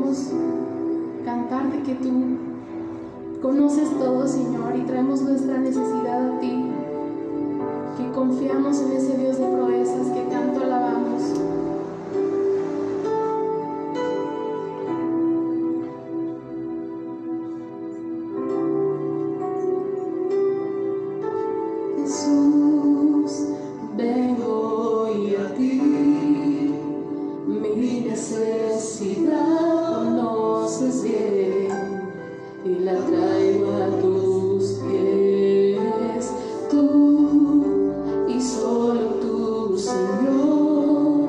queremos cantar de que tú conoces todo, Señor, y traemos nuestra necesidad a ti, que confiamos en ese Dios de proezas que tanto alabamos. Jesús, vengo hoy a ti, mi necesidad conoces bien y la traigo a tus pies. Tú y solo tú, Señor,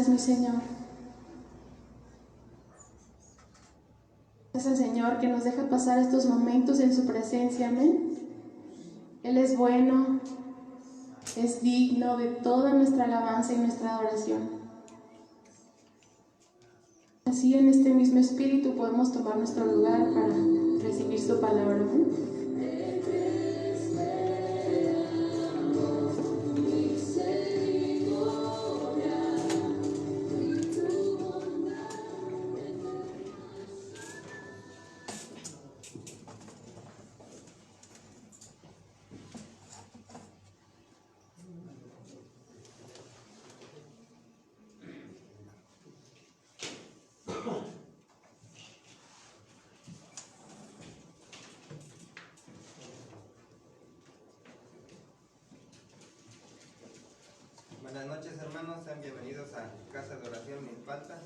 mi Señor. Gracias al Señor que nos deja pasar estos momentos en su presencia, amén. Él es bueno, es digno de toda nuestra alabanza y nuestra adoración. Así en este mismo espíritu podemos tomar nuestro lugar para recibir su palabra, amén. Buenas noches, hermanos, sean bienvenidos a Casa de Oración Milpalta.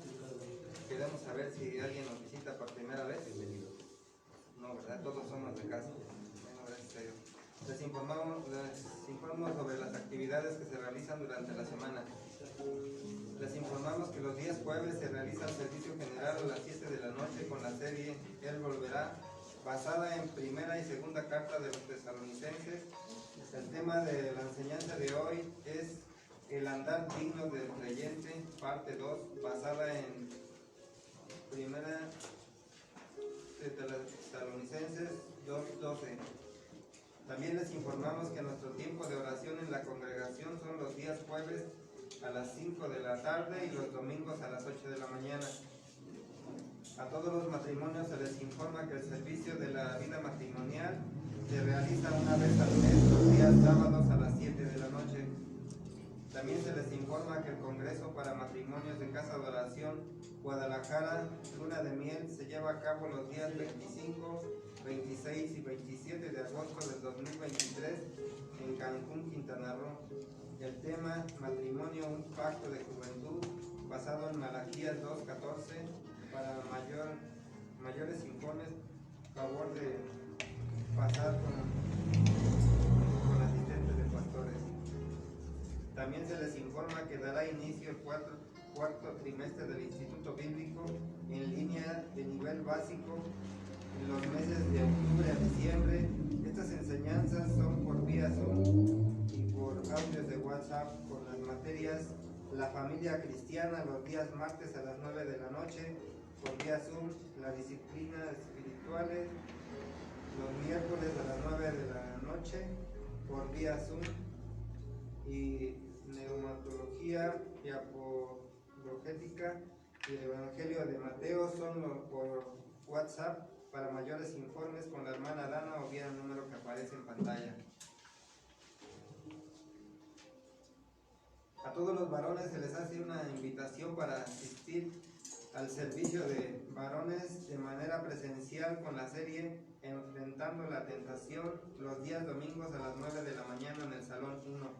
Queremos saber si alguien nos visita por primera vez. Bienvenido. No, ¿verdad? Todos somos de casa. Bueno, gracias a Dios. Les informo sobre las actividades que se realizan durante la semana. Les informamos que los días jueves se realiza el servicio general a las 7 de la noche con la serie Él Volverá, basada en primera y segunda carta de los tesalonicenses. El tema de la enseñanza de hoy es el andar digno del creyente, parte 2, basada en primera de Tesalonicenses 2:12. También les informamos que nuestro tiempo de oración en la congregación son los días jueves a las 5 de la tarde y los domingos a las 8 de la mañana. A todos los matrimonios se les informa que el servicio de la vida matrimonial se realiza una vez al mes, los días sábados a las 7 de la noche. También se les informa que el Congreso para Matrimonios de Casa de Oración Guadalajara, Luna de Miel, se lleva a cabo los días 25, 26 y 27 de agosto del 2023 en Cancún, Quintana Roo. El tema, matrimonio, un pacto de juventud, basado en Malaquías 2:14. Para mayores informes, favor de pasar con asistentes de pastores. También se les informa que dará inicio el cuarto trimestre del Instituto Bíblico en línea de nivel básico en los meses de octubre a diciembre. Estas enseñanzas son por vía Zoom y por audios de WhatsApp con las materias La familia cristiana los días martes a las 9 de la noche, por vía Zoom, las disciplinas espirituales los miércoles a las 9 de la noche, por vía Zoom, y neumatología y apologética y el Evangelio de Mateo son por WhatsApp. Para mayores informes con la hermana Dana o bien el número que aparece en pantalla. A todos los varones se les hace una invitación para asistir al servicio de varones de manera presencial con la serie Enfrentando la Tentación los días domingos a las 9 de la mañana en el Salón 1.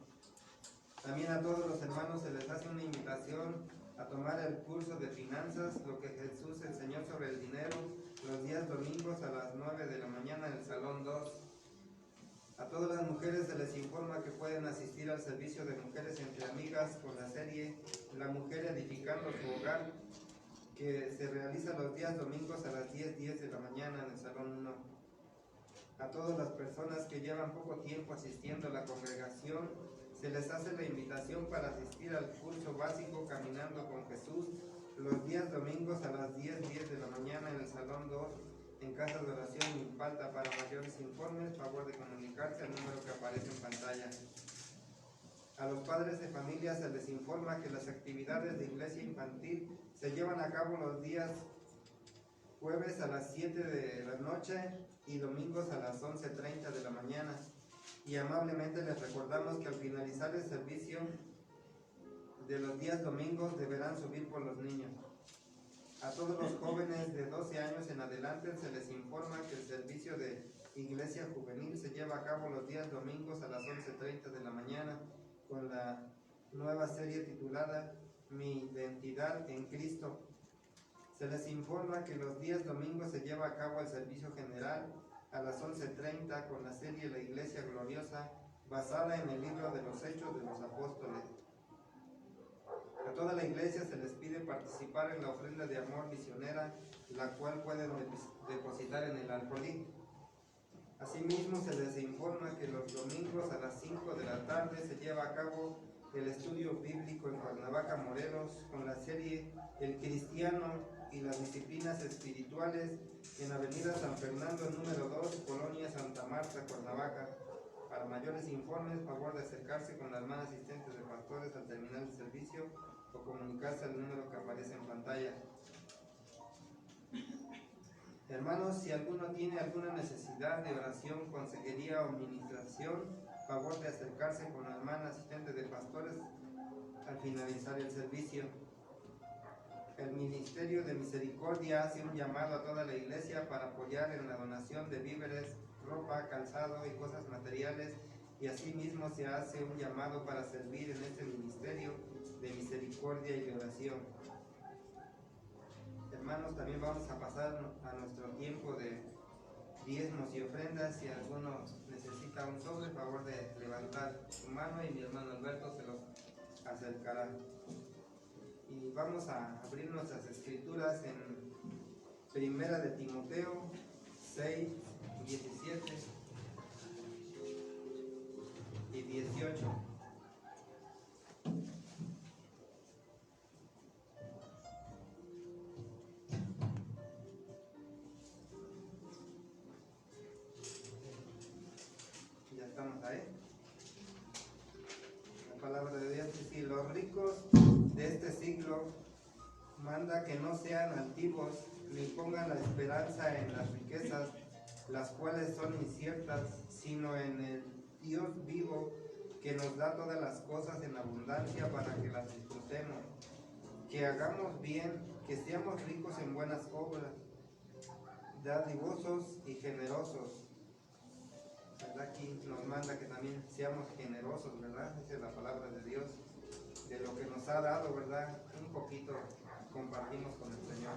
También a todos los hermanos se les hace una invitación a tomar el curso de finanzas, lo que Jesús enseñó sobre el dinero, los días domingos a las 9 de la mañana en el Salón 2. A todas las mujeres se les informa que pueden asistir al servicio de mujeres entre amigas con la serie La Mujer Edificando su Hogar, que se realiza los días domingos a las 10:10 de la mañana en el Salón 1. A todas las personas que llevan poco tiempo asistiendo a la congregación, se les hace la invitación para asistir al curso básico Caminando con Jesús los días domingos a las 10:10 de la mañana en el Salón 2 en Casa de Oración Milpalta. Para mayores informes, favor de comunicarse al número que aparece en pantalla. A los padres de familia se les informa que las actividades de iglesia infantil se llevan a cabo los días jueves a las 7 de la noche y domingos a las 11:30 de la mañana. Y amablemente les recordamos que al finalizar el servicio de los días domingos deberán subir por los niños. A todos los jóvenes de 12 años en adelante se les informa que el servicio de iglesia juvenil se lleva a cabo los días domingos a las 11:30 de la mañana con la nueva serie titulada Mi identidad en Cristo. Se les informa que los días domingos se lleva a cabo el servicio general a las 11:30 con la serie La Iglesia Gloriosa, basada en el libro de los Hechos de los Apóstoles. A toda la iglesia se les pide participar en la ofrenda de amor misionera, la cual pueden depositar en el alfolí. Asimismo, se les informa que los domingos a las 5 de la tarde se lleva a cabo el estudio bíblico en Cuernavaca, Morelos, con la serie El Cristiano y las disciplinas espirituales en Avenida San Fernando, número 2, Colonia Santa Marta, Cuernavaca. Para mayores informes, favor de acercarse con la hermana asistente de pastores al terminar el servicio o comunicarse al número que aparece en pantalla. Hermanos, si alguno tiene alguna necesidad de oración, consejería o ministración, favor de acercarse con la hermana asistente de pastores al finalizar el servicio. El Ministerio de Misericordia hace un llamado a toda la iglesia para apoyar en la donación de víveres, ropa, calzado y cosas materiales, y asimismo se hace un llamado para servir en este Ministerio de Misericordia y de Oración. Hermanos, también vamos a pasar a nuestro tiempo de diezmos y ofrendas. Si alguno necesita un sobre, favor de levantar su mano y mi hermano Alberto se los acercará. Y vamos a abrir nuestras escrituras en Primera de Timoteo 6, 17 y 18. Ya estamos ahí. La palabra de Dios dice: los ricos de este siglo manda que no sean altivos, ni pongan la esperanza en las riquezas, las cuales son inciertas, sino en el Dios vivo, que nos da todas las cosas en abundancia para que las disfrutemos. Que hagamos bien, que seamos ricos en buenas obras, dadivosos y generosos. ¿Verdad? Aquí nos manda que también seamos generosos, ¿verdad? Esa es la palabra de Dios. De lo que nos ha dado, ¿verdad? Un poquito compartimos con el Señor.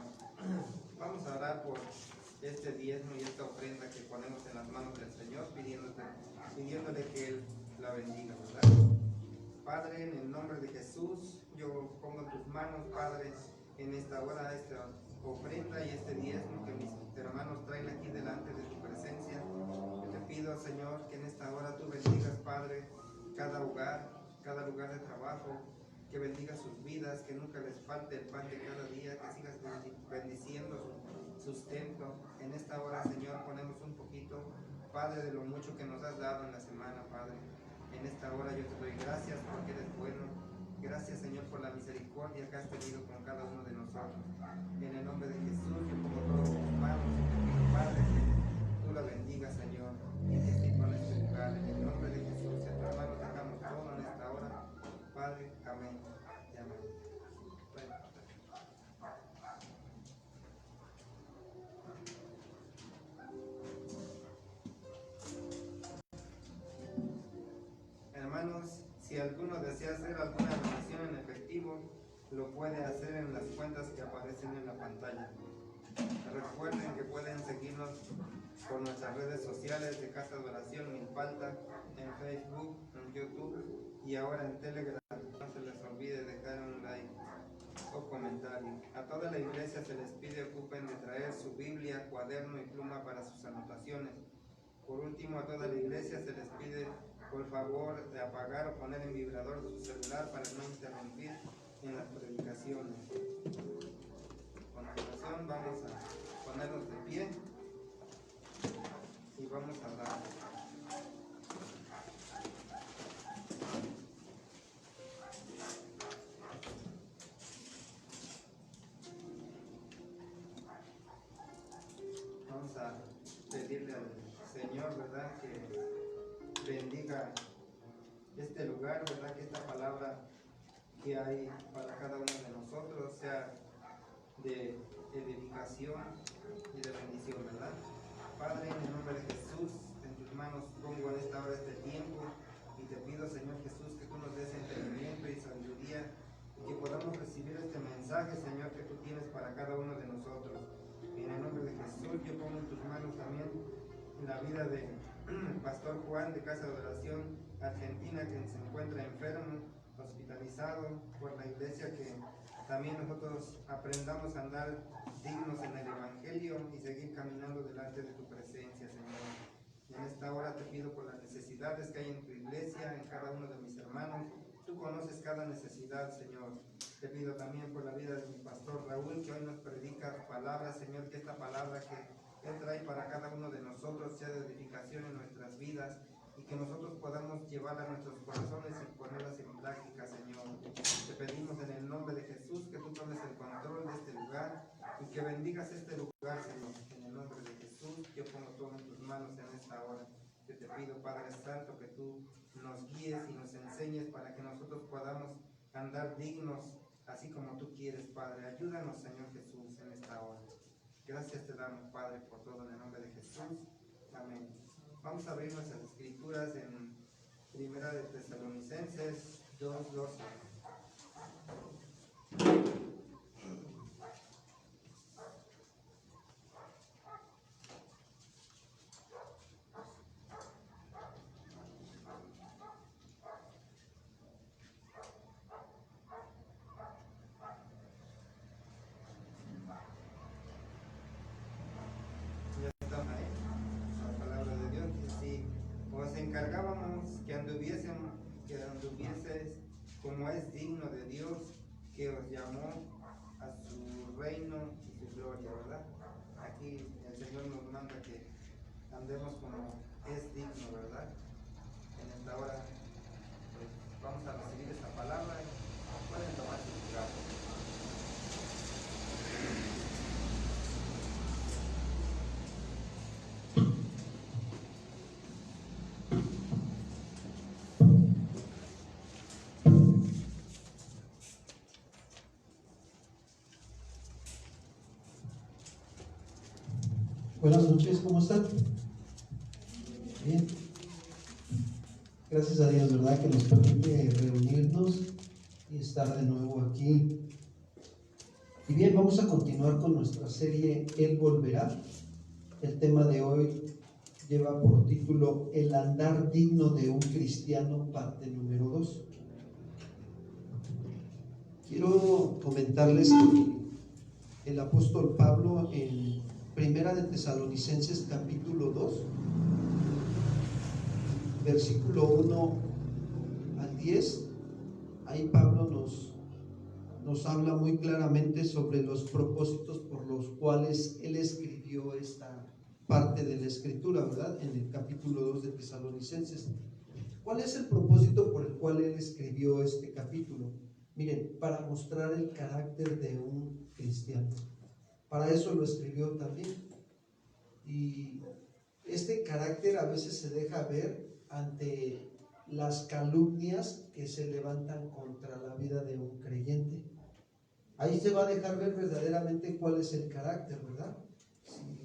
Vamos a orar por este diezmo y esta ofrenda que ponemos en las manos del Señor, pidiéndole que Él la bendiga, ¿verdad? Padre, en el nombre de Jesús, yo pongo en tus manos, Padre, en esta hora, esta ofrenda y este diezmo que mis hermanos traen aquí delante de tu presencia. Yo te pido, Señor, que en esta hora tú bendigas, Padre, cada hogar, cada lugar de trabajo, que bendiga sus vidas, que nunca les falte el pan de cada día, que sigas bendiciendo su sustento. En esta hora, Señor, ponemos un poquito, Padre, de lo mucho que nos has dado en la semana, Padre. En esta hora yo te doy gracias porque eres bueno. Gracias, Señor, por la misericordia que has tenido con cada uno de nosotros. En el nombre de Jesús, yo pongo todo en tus manos y te pido, Padre, que tú la bendigas, Señor, y que sirva en este lugar. En el nombre de Jesús, en tus manos dejamos todo en esta hora. Padre, amén y amén. Bueno. Hermanos, si alguno desea hacer alguna donación en efectivo, lo puede hacer en las cuentas que aparecen en la pantalla. Recuerden que pueden seguirnos por nuestras redes sociales de Casa de Oración Milpalta, en Facebook, en YouTube y ahora en Telegram. No se les olvide dejar un like o comentario. A toda la iglesia se les pide ocupen de traer su Biblia, cuaderno y pluma para sus anotaciones. Por último, a toda la iglesia se les pide por favor de apagar o poner en vibrador su celular para no interrumpir en las predicaciones. A continuación vamos a ponernos de pie y vamos a orar. Vamos a pedirle al Señor, ¿verdad?, que bendiga este lugar, ¿verdad?, que esta palabra que hay para cada uno de nosotros sea de edificación y de bendición, ¿verdad? Padre, en el nombre de Jesús, en tus manos pongo en esta hora este tiempo y te pido, Señor Jesús, que tú nos des entendimiento y sabiduría y que podamos recibir este mensaje, Señor, que tú tienes para cada uno de nosotros. En el nombre de Jesús, yo pongo en tus manos también la vida de Pastor Juan de Casa de Oración Argentina, que se encuentra enfermo. hospitalizado, por la iglesia, que también nosotros aprendamos a andar dignos en el Evangelio y seguir caminando delante de tu presencia, Señor. Y en esta hora te pido por las necesidades que hay en tu iglesia, en cada uno de mis hermanos. Tú conoces cada necesidad, Señor. Te pido también por la vida de mi pastor Raúl, que hoy nos predica tu palabra, Señor, que esta palabra que Él trae para cada uno de nosotros sea de edificación en nuestras vidas y que nosotros podamos llevarla a nuestros corazones y ponerlas en práctica, Señor. Te pedimos en el nombre de Jesús que tú tomes el control de este lugar y que bendigas este lugar, Señor. En el nombre de Jesús, yo pongo todo en tus manos en esta hora. Yo te pido, Padre Santo, que tú nos guíes y nos enseñes para que nosotros podamos andar dignos, así como tú quieres, Padre. Ayúdanos, Señor Jesús, en esta hora. Gracias te damos, Padre, por todo en el nombre de Jesús. Amén. Vamos a abrir nuestras escrituras en Primera de Tesalonicenses 2:12. Ya estamos ahí. La palabra de Dios dice así: os encargábamos que anduvieses como es digno de Dios, que os llamó a su reino y su gloria, ¿verdad? Aquí el Señor nos manda que andemos como es digno, ¿verdad? En esta hora pues, vamos a recibir esta palabra y pueden tomar su lugar. Buenas noches, ¿cómo están? Bien. Gracias a Dios, ¿verdad? Que nos permite reunirnos y estar de nuevo aquí. Y bien, vamos a continuar con nuestra serie Él volverá. El tema de hoy lleva por título El andar digno de un cristiano, parte número 2. Quiero comentarles que el apóstol Pablo en Primera de Tesalonicenses capítulo 2, versículo 1 al 10, ahí Pablo nos habla muy claramente sobre los propósitos por los cuales él escribió esta parte de la escritura, ¿verdad? En el capítulo 2 de Tesalonicenses. ¿Cuál es el propósito por el cual él escribió este capítulo? Miren, para mostrar el carácter de un cristiano. Para eso lo escribió también. Y este carácter a veces se deja ver ante las calumnias que se levantan contra la vida de un creyente. Ahí se va a dejar ver verdaderamente cuál es el carácter, ¿verdad?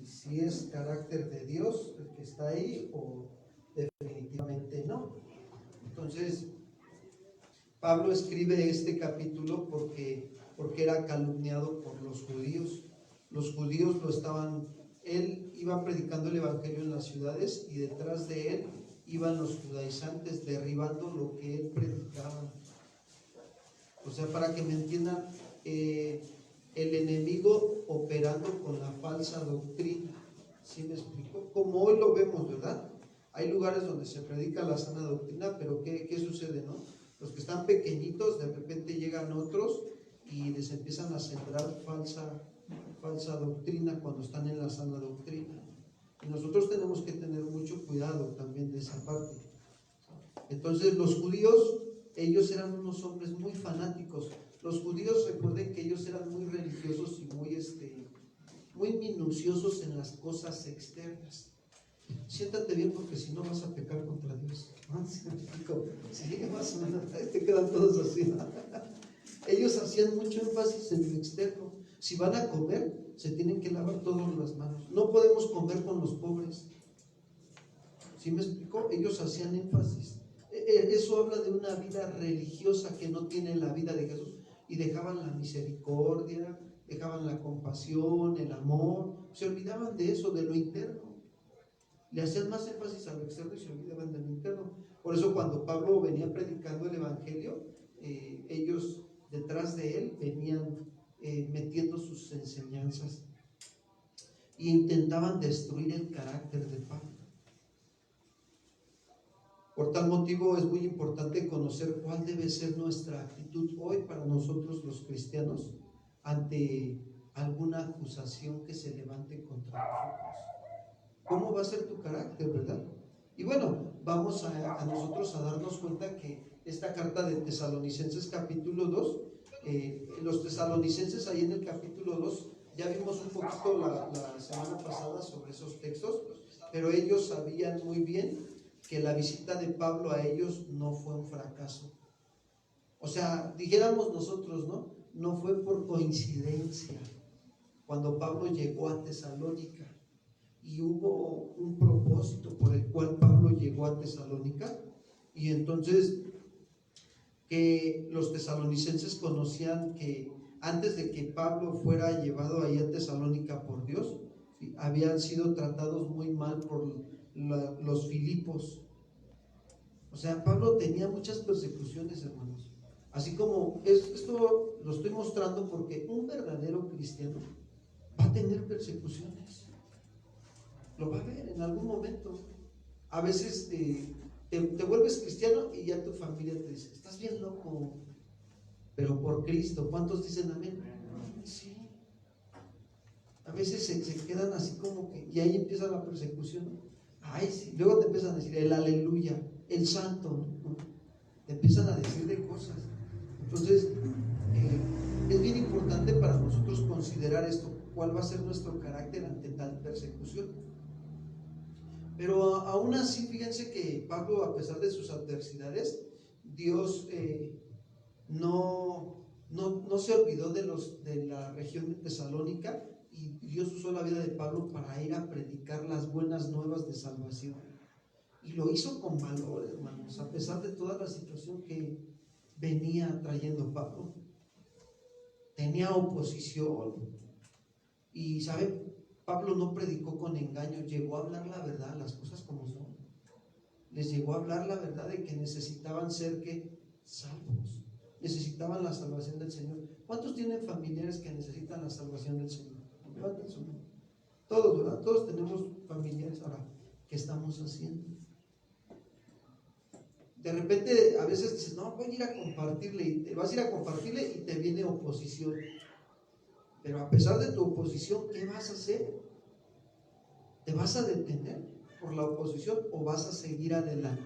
Si es carácter de Dios el que está ahí o definitivamente no. Entonces, Pablo escribe este capítulo porque era calumniado por los judíos. Los judíos él iba predicando el evangelio en las ciudades y detrás de él iban los judaizantes derribando lo que él predicaba. O sea, para que me entiendan, el enemigo operando con la falsa doctrina. ¿Sí me explico? Como hoy lo vemos, ¿verdad? Hay lugares donde se predica la sana doctrina, pero ¿qué sucede, no? Los que están pequeñitos, de repente llegan otros y les empiezan a sembrar falsa doctrina cuando están en la sana doctrina. Y nosotros tenemos que tener mucho cuidado también de esa parte. Entonces los judíos, ellos eran unos hombres muy fanáticos. Los judíos, recuerden que ellos eran muy religiosos y muy minuciosos en las cosas externas. Siéntate bien porque si no vas a pecar contra Dios. Sí, más o menos, te quedan todos así. Ellos hacían mucho énfasis en lo externo. Si van a comer, se tienen que lavar todas las manos. No podemos comer con los pobres. ¿Sí me explicó? Ellos hacían énfasis. Eso habla de una vida religiosa que no tiene la vida de Jesús. Y dejaban la misericordia, dejaban la compasión, el amor. Se olvidaban de eso, de lo interno. Le hacían más énfasis a lo externo y se olvidaban de lo interno. Por eso cuando Pablo venía predicando el evangelio, ellos detrás de él venían metiendo sus enseñanzas e intentaban destruir el carácter de Pablo. Por tal motivo es muy importante conocer cuál debe ser nuestra actitud hoy para nosotros los cristianos ante alguna acusación que se levante contra nosotros. ¿Cómo va a ser tu carácter, verdad? Y bueno, vamos a nosotros a darnos cuenta que esta carta de Tesalonicenses capítulo 2, los tesalonicenses ahí en el capítulo 2, ya vimos un poquito la semana pasada sobre esos textos, pero ellos sabían muy bien que la visita de Pablo a ellos no fue un fracaso. O sea, dijéramos nosotros, no fue por coincidencia cuando Pablo llegó a Tesalónica, y hubo un propósito por el cual Pablo llegó a Tesalónica, y entonces que los tesalonicenses conocían que antes de que Pablo fuera llevado ahí a Tesalónica por Dios, ¿sí?, habían sido tratados muy mal por los filipos. O sea, Pablo tenía muchas persecuciones, hermanos. Así como esto lo estoy mostrando porque un verdadero cristiano va a tener persecuciones. Lo va a ver en algún momento. A veces te vuelves cristiano y ya tu familia te dice: estás bien loco, pero por Cristo. ¿Cuántos dicen amén? Sí. A veces se quedan así como que, y ahí empieza la persecución. Ay, sí. Luego te empiezan a decir el aleluya, el santo, ¿no? Te empiezan a decir de cosas. Entonces, es bien importante para nosotros considerar esto: cuál va a ser nuestro carácter ante tal persecución. Pero aún así, fíjense que Pablo, a pesar de sus adversidades, Dios no se olvidó de la región de Tesalónica, y Dios usó la vida de Pablo para ir a predicar las buenas nuevas de salvación. Y lo hizo con valor, hermanos, a pesar de toda la situación que venía trayendo Pablo. Tenía oposición. Y ¿sabe? Pablo no predicó con engaño, llegó a hablar la verdad, las cosas como son. Les llegó a hablar la verdad de que necesitaban ser salvos, necesitaban la salvación del Señor. ¿Cuántos tienen familiares que necesitan la salvación del Señor? Levanten su mano. Todos, ¿verdad? Todos tenemos familiares. Ahora, ¿qué estamos haciendo? De repente a veces dices: no, voy a ir a compartirle, y te vas a ir a compartirle y te viene oposición. Pero a pesar de tu oposición, ¿qué vas a hacer? ¿Te vas a detener por la oposición o vas a seguir adelante?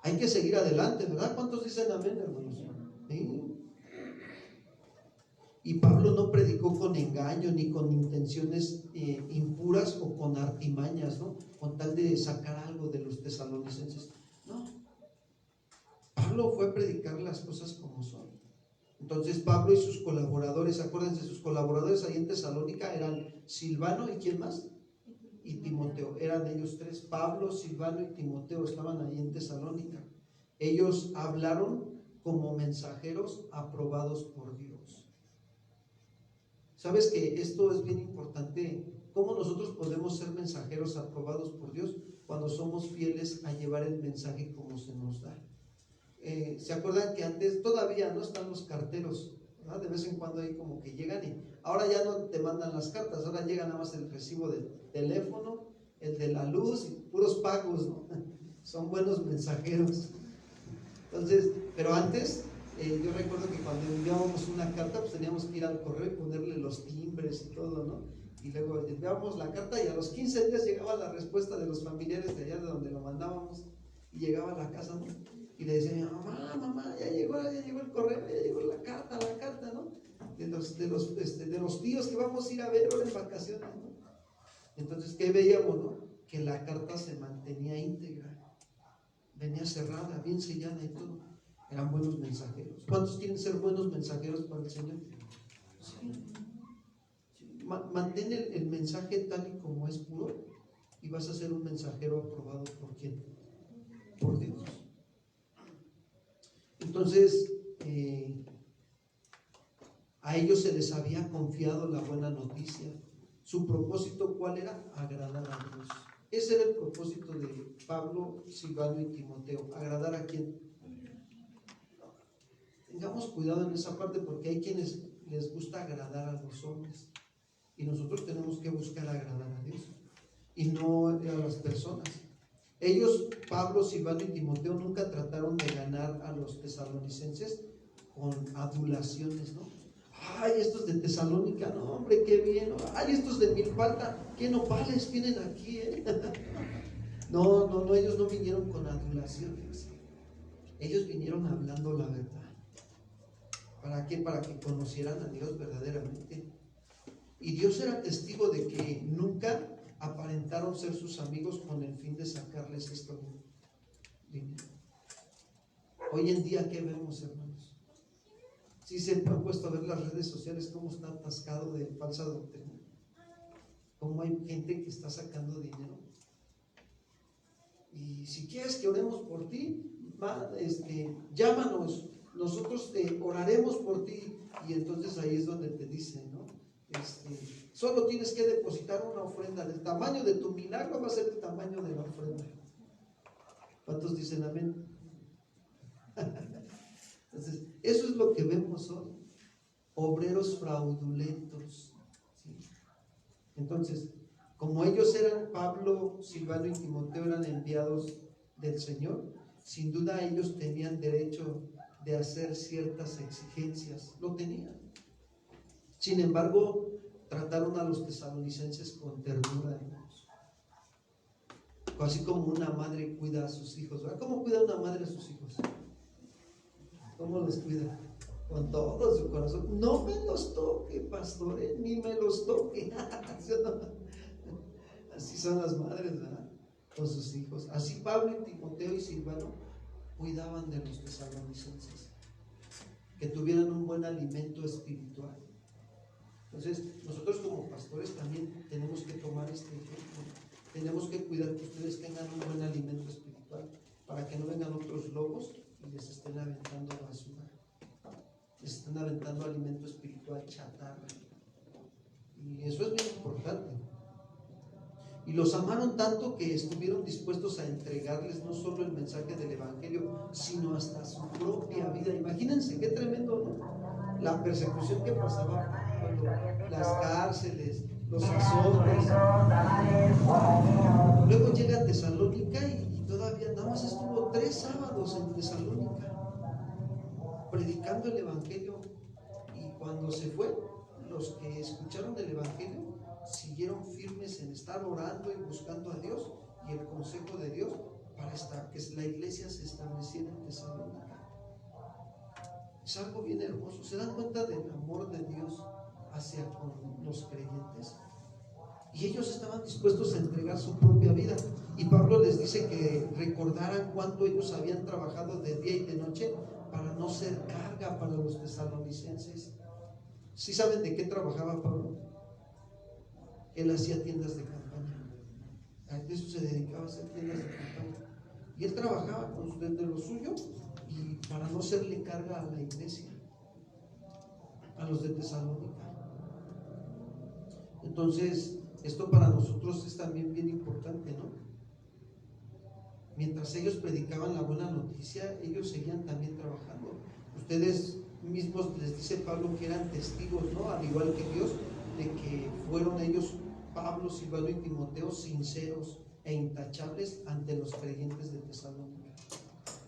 Hay que seguir adelante, ¿verdad? ¿Cuántos dicen amén, hermanos? ¿Sí? Y Pablo no predicó con engaño ni con intenciones impuras o con artimañas, ¿no? Con tal de sacar algo de los tesalonicenses. No. Pablo fue a predicar las cosas como son. Entonces Pablo y sus colaboradores, acuérdense, sus colaboradores ahí en Tesalónica eran Silvano y ¿quién más? Y Timoteo. Eran ellos tres: Pablo, Silvano y Timoteo estaban ahí en Tesalónica. Ellos hablaron como mensajeros aprobados por Dios. ¿Sabes que esto es bien importante? ¿Cómo nosotros podemos ser mensajeros aprobados por Dios? Cuando somos fieles a llevar el mensaje como se nos da. ¿Se acuerdan que antes todavía no están los carteros, ¿verdad? De vez en cuando ahí como que llegan, y ahora ya no te mandan las cartas, ahora llega nada más el recibo del teléfono, el de la luz, y puros pagos, ¿no? Son buenos mensajeros. Entonces, pero antes, yo recuerdo que cuando enviábamos una carta, pues teníamos que ir al correo y ponerle los timbres y todo, ¿no? Y luego enviábamos la carta y a los 15 días llegaba la respuesta de los familiares de allá de donde lo mandábamos, y llegaba a la casa, ¿no? Y le decía: mamá, ya llegó el correo, ya llegó la carta, ¿no? De los tíos que vamos a ir a ver ahora en vacaciones, ¿no? Entonces, ¿qué veíamos, no? Que la carta se mantenía íntegra, venía cerrada, bien sellada y todo. Eran buenos mensajeros. ¿Cuántos quieren ser buenos mensajeros para el Señor? Sí. Mantén el mensaje tal y como es puro, y vas a ser un mensajero aprobado ¿por quién? Por Dios. Entonces, a ellos se les había confiado la buena noticia. Su propósito, ¿cuál era? Agradar a Dios. Ese era el propósito de Pablo, Silvano y Timoteo. ¿Agradar a quién? Tengamos cuidado en esa parte, porque hay quienes les gusta agradar a los hombres, y nosotros tenemos que buscar agradar a Dios y no a las personas. Ellos, Pablo, Silvano y Timoteo, nunca trataron de ganar a los tesalonicenses con adulaciones, ¿no? Ay, estos de Tesalónica, no, hombre, qué bien. Ay, estos de Milpalta, qué nopales tienen aquí, ¿eh? No, ellos no vinieron con adulaciones. Ellos vinieron hablando la verdad. ¿Para qué? Para que conocieran a Dios verdaderamente. Y Dios era testigo de que nunca aparentaron ser sus amigos con el fin de sacarles esto dinero. Hoy en día, ¿qué vemos, hermanos? Si se han puesto a ver las redes sociales, cómo está atascado de falsa doctrina, cómo hay gente que está sacando dinero. Y si quieres que oremos por ti, llámanos, nosotros oraremos por ti. Y entonces ahí es donde te dicen, ¿no? Solo tienes que depositar una ofrenda. Del tamaño de tu milagro va a ser el tamaño de la ofrenda. ¿Cuántos dicen amén? Entonces, eso es lo que vemos hoy. Obreros fraudulentos, ¿sí? Entonces, como ellos eran, Pablo, Silvano y Timoteo eran enviados del Señor, sin duda ellos tenían derecho de hacer ciertas exigencias. Lo tenían. Sin embargo, trataron a los tesalonicenses con ternura, hermanos. Así como una madre cuida a sus hijos, ¿verdad? ¿Cómo cuida una madre a sus hijos? ¿Cómo los cuida? Con todo su corazón. No me los toque, pastores, ni me los toque. Así son las madres, ¿verdad? Con sus hijos. Así Pablo y Timoteo y Silvano cuidaban de los tesalonicenses, que tuvieran un buen alimento espiritual. Entonces, nosotros como pastores también tenemos que tomar este ejemplo. Tenemos que cuidar que ustedes tengan un buen alimento espiritual, para que no vengan otros lobos y les estén aventando basura, les estén aventando alimento espiritual chatarra. Y eso es bien importante. Y los amaron tanto que estuvieron dispuestos a entregarles no solo el mensaje del Evangelio, sino hasta su propia vida. Imagínense qué tremendo, ¿no? La persecución que pasaba cuando las cárceles, los azotes. Luego llega a Tesalónica y todavía nada más estuvo 3 sábados en Tesalónica predicando el Evangelio. Y cuando se fue, los que escucharon el Evangelio siguieron firmes en estar orando y buscando a Dios y el consejo de Dios para que la iglesia se estableciera en Tesalónica. Es algo bien hermoso. ¿Se dan cuenta del amor de Dios hacia con los creyentes? Y ellos estaban dispuestos a entregar su propia vida. Y Pablo les dice que recordaran cuánto ellos habían trabajado de día y de noche para no ser carga para los tesalonicenses. ¿Sí saben de qué trabajaba Pablo? Él hacía tiendas de campaña. A eso se dedicaba a hacer tiendas de campaña. Y él trabajaba de lo suyo y para no serle carga a la iglesia, a los de Tesalónica. Entonces, esto para nosotros es también bien importante, ¿no? Mientras ellos predicaban la buena noticia, ellos seguían también trabajando. Ustedes mismos, les dice Pablo, que eran testigos, ¿no? Al igual que Dios, de que fueron ellos, Pablo, Silvano y Timoteo, sinceros e intachables ante los creyentes de Tesalónica.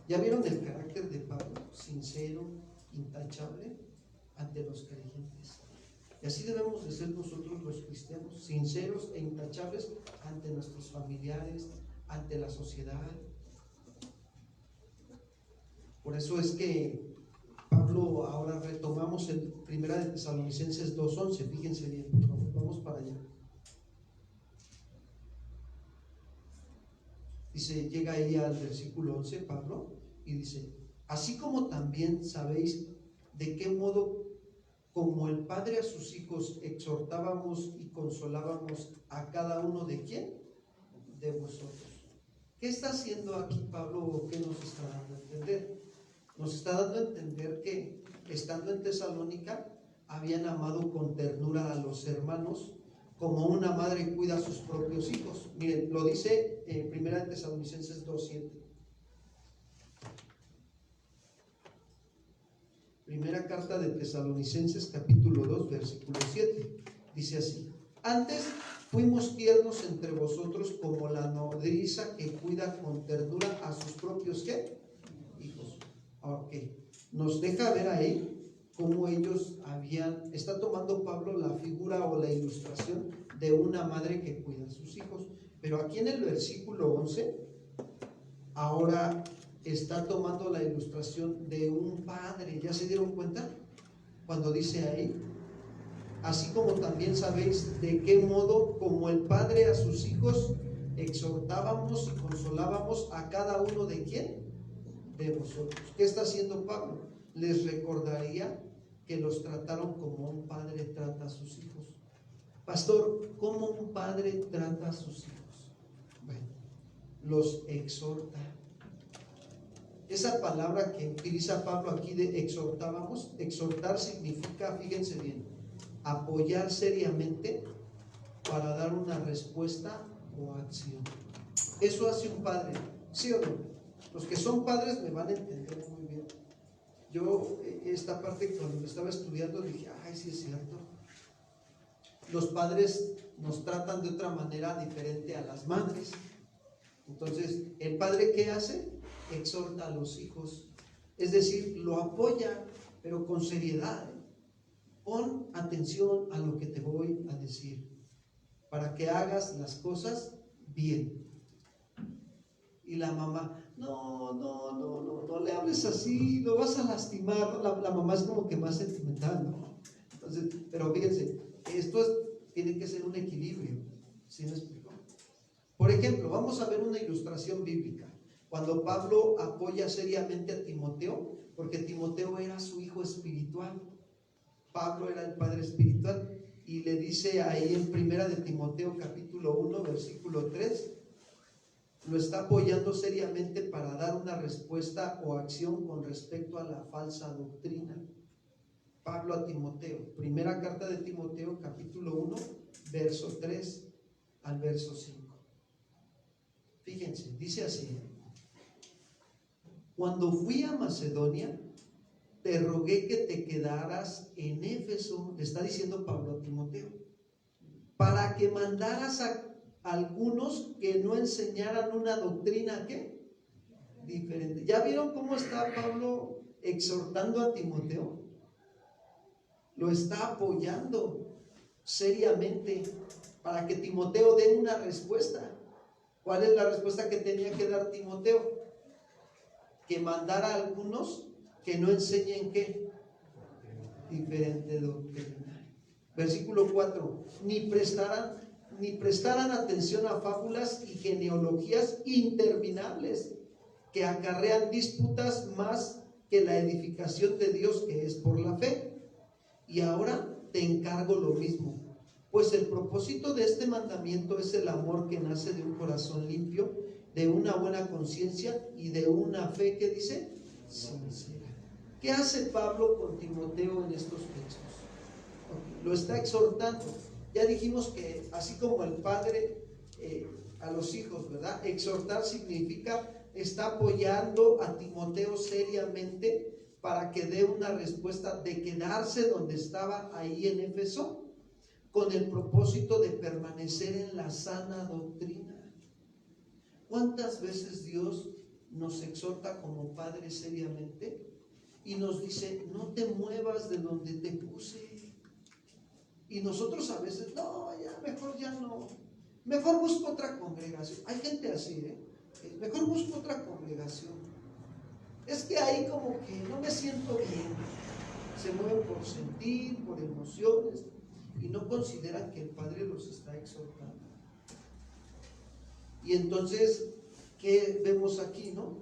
¿Ya vieron el carácter de Pablo? Sincero, intachable ante los creyentes. Y así debemos de ser nosotros los cristianos, sinceros e intachables ante nuestros familiares, ante la sociedad. Por eso es que Pablo, ahora retomamos en Primera de Tesalonicenses 2:11, fíjense bien, por favor, vamos para allá. Dice, llega ahí al versículo 11 Pablo y dice: así como también sabéis de qué modo, como el Padre a sus hijos, exhortábamos y consolábamos a cada uno de quién, de vosotros. ¿Qué está haciendo aquí Pablo o qué nos está dando a entender? Nos está dando a entender que estando en Tesalónica habían amado con ternura a los hermanos, como una madre cuida a sus propios hijos. Miren, lo dice en Primera de Tesalonicenses 2:7. Primera carta de Tesalonicenses, capítulo 2, versículo 7. Dice así: antes fuimos tiernos entre vosotros como la nodriza que cuida con ternura a sus propios ¿qué? Hijos. Ok, nos deja ver ahí cómo ellos está tomando Pablo la figura o la ilustración de una madre que cuida a sus hijos. Pero aquí en el versículo 11, ahora está tomando la ilustración de un padre. ¿Ya se dieron cuenta? Cuando dice ahí, así como también sabéis de qué modo, como el padre a sus hijos, exhortábamos y consolábamos a cada uno de quién, de vosotros. ¿Qué está haciendo Pablo? Les recordaría que los trataron como un padre trata a sus hijos. Pastor, ¿cómo un padre trata a sus hijos? Bueno, los exhorta. Esa palabra que utiliza Pablo aquí de exhortábamos, exhortar significa, fíjense bien, apoyar seriamente para dar una respuesta o acción. Eso hace un padre, ¿sí o no? Los que son padres me van a entender muy bien. Yo esta parte cuando estaba estudiando dije, ay, sí es cierto. Los padres nos tratan de otra manera diferente a las madres. Entonces, ¿el padre qué hace? Exhorta a los hijos, es decir, lo apoya, pero con seriedad. Pon atención a lo que te voy a decir, para que hagas las cosas bien. Y la mamá, no le hables así, lo vas a lastimar. La mamá es como que más sentimental, ¿no? Entonces, pero fíjense, tiene que ser un equilibrio, ¿sí me explico? Por ejemplo, vamos a ver una ilustración bíblica. Cuando Pablo apoya seriamente a Timoteo, porque Timoteo era su hijo espiritual, Pablo era el padre espiritual, y le dice ahí en primera de Timoteo capítulo 1 versículo 3, lo está apoyando seriamente para dar una respuesta o acción con respecto a la falsa doctrina. Pablo a Timoteo, primera carta de Timoteo capítulo 1 verso 3 al verso 5. Fíjense, dice así: cuando fui a Macedonia, te rogué que te quedaras en Éfeso, le está diciendo Pablo a Timoteo, para que mandaras a algunos que no enseñaran una doctrina ¿qué? Diferente. ¿Ya vieron cómo está Pablo exhortando a Timoteo? Lo está apoyando seriamente para que Timoteo dé una respuesta. ¿Cuál es la respuesta que tenía que dar Timoteo? Que mandara a algunos que no enseñen ¿qué? Diferente doctrina. Versículo 4: ni prestaran atención a fábulas y genealogías interminables que acarrean disputas más que la edificación de Dios que es por la fe. Y ahora te encargo lo mismo, pues el propósito de este mandamiento es el amor que nace de un corazón limpio, de una buena conciencia y de una fe que dice sincera. ¿Qué hace Pablo con Timoteo en estos textos? Lo está exhortando. Ya dijimos que así como el padre a los hijos, ¿verdad? Exhortar significa está apoyando a Timoteo seriamente para que dé una respuesta de quedarse donde estaba ahí en Éfeso, con el propósito de permanecer en la sana doctrina. ¿Cuántas veces Dios nos exhorta como padres seriamente y nos dice, no te muevas de donde te puse? Y nosotros a veces, no, ya mejor ya no, mejor busco otra congregación. Hay gente así, mejor busco otra congregación. Es que ahí como que no me siento bien. Se mueven por sentir, por emociones, y no consideran que el Padre los está exhortando. Y entonces, ¿qué vemos aquí, no?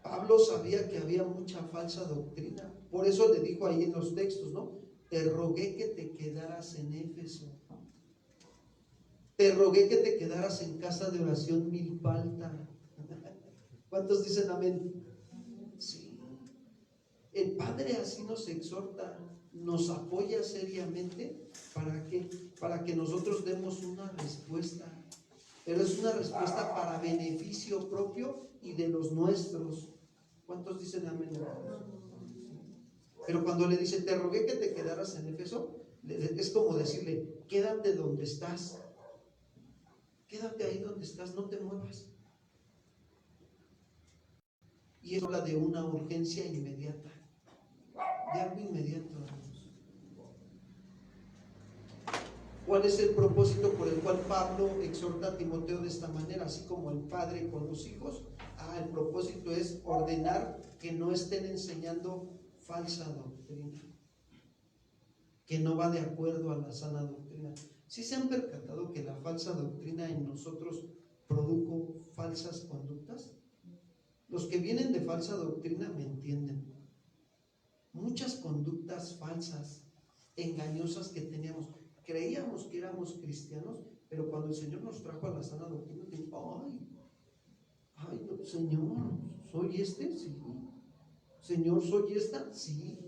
Pablo sabía que había mucha falsa doctrina. Por eso le dijo ahí en los textos, ¿no? Te rogué que te quedaras en Éfeso. Te rogué que te quedaras en casa de oración Milpalta. ¿Cuántos dicen amén? Sí. El Padre así nos exhorta, nos apoya seriamente. ¿Para qué? Para que nosotros demos una respuesta. Pero es una respuesta para beneficio propio y de los nuestros. ¿Cuántos dicen amén? Pero cuando le dice, te rogué que te quedaras en Éfeso, es como decirle, quédate donde estás. Quédate ahí donde estás, no te muevas. Y eso habla de una urgencia inmediata, de algo inmediato, hermanos. ¿Cuál es el propósito por el cual Pablo exhorta a Timoteo de esta manera, así como el padre con los hijos? El propósito es ordenar que no estén enseñando falsa doctrina, que no va de acuerdo a la sana doctrina. ¿Sí se han percatado que la falsa doctrina en nosotros produjo falsas conductas? Los que vienen de falsa doctrina me entienden. Muchas conductas falsas, engañosas que teníamos. Creíamos que éramos cristianos, pero cuando el Señor nos trajo a la sana doctrina, digo, ay, no, Señor, ¿soy este? Sí. Señor, ¿soy esta? Sí.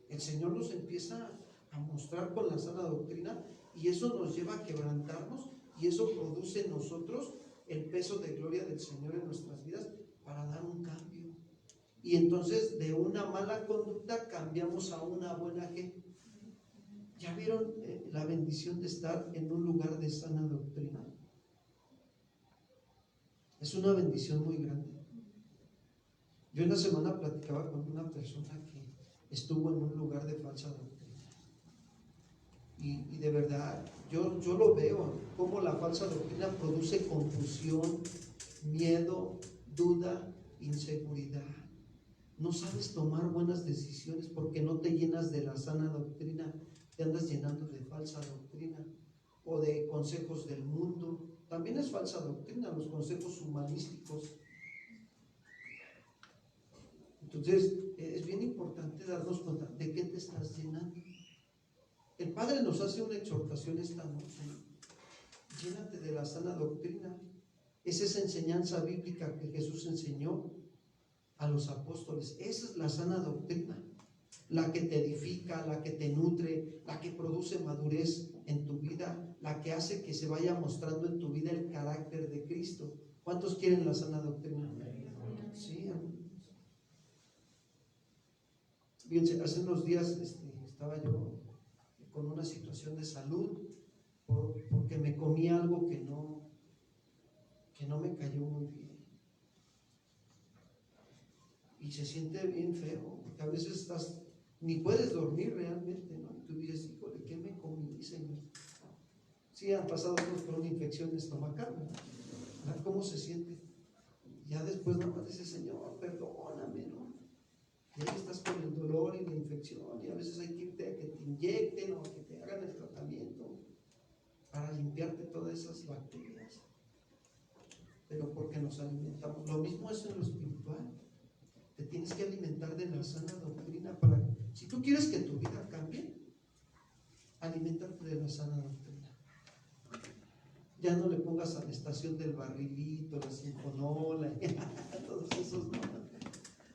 El Señor nos empieza a mostrar con la sana doctrina y eso nos lleva a quebrantarnos y eso produce en nosotros el peso de gloria del Señor en nuestras vidas para dar un cambio. Y entonces de una mala conducta cambiamos a una buena ¿qué? ¿Ya vieron la bendición de estar en un lugar de sana doctrina? Es una bendición muy grande. Yo en la semana platicaba con una persona que estuvo en un lugar de falsa doctrina. Y de verdad, yo lo veo, cómo la falsa doctrina produce confusión, miedo, duda, inseguridad. No sabes tomar buenas decisiones porque no te llenas de la sana doctrina, te andas llenando de falsa doctrina o de consejos del mundo. También es falsa doctrina, los consejos humanísticos. Entonces, es bien importante darnos cuenta de qué te estás llenando. El Padre nos hace una exhortación esta noche. Llénate de la sana doctrina. Es esa enseñanza bíblica que Jesús enseñó a los apóstoles. Esa es la sana doctrina, la que te edifica, la que te nutre, la que produce madurez en tu vida, la que hace que se vaya mostrando en tu vida el carácter de Cristo. ¿Cuántos quieren la sana doctrina? Sí, fíjense, hace unos días estaba yo con una situación de salud porque me comí algo que no me cayó muy bien. Y se siente bien feo, porque a veces ni puedes dormir realmente, ¿no? Y tú dices, híjole, ¿qué me comí, Señor? Sí, han pasado todos por una infección estomacal, ¿verdad? ¿Cómo se siente? Ya después nada más dice, Señor, perdóname, ¿no? Y ahí estás con el dolor y la infección, y a veces hay que irte a que te inyecten o que te hagan el tratamiento para limpiarte todas esas bacterias. Pero porque nos alimentamos. Lo mismo es en lo espiritual. Te tienes que alimentar de la sana doctrina si tú quieres que tu vida cambie, aliméntate de la sana doctrina. Ya no le pongas a la estación del barrilito, la sinfonola, todos esos, ¿no?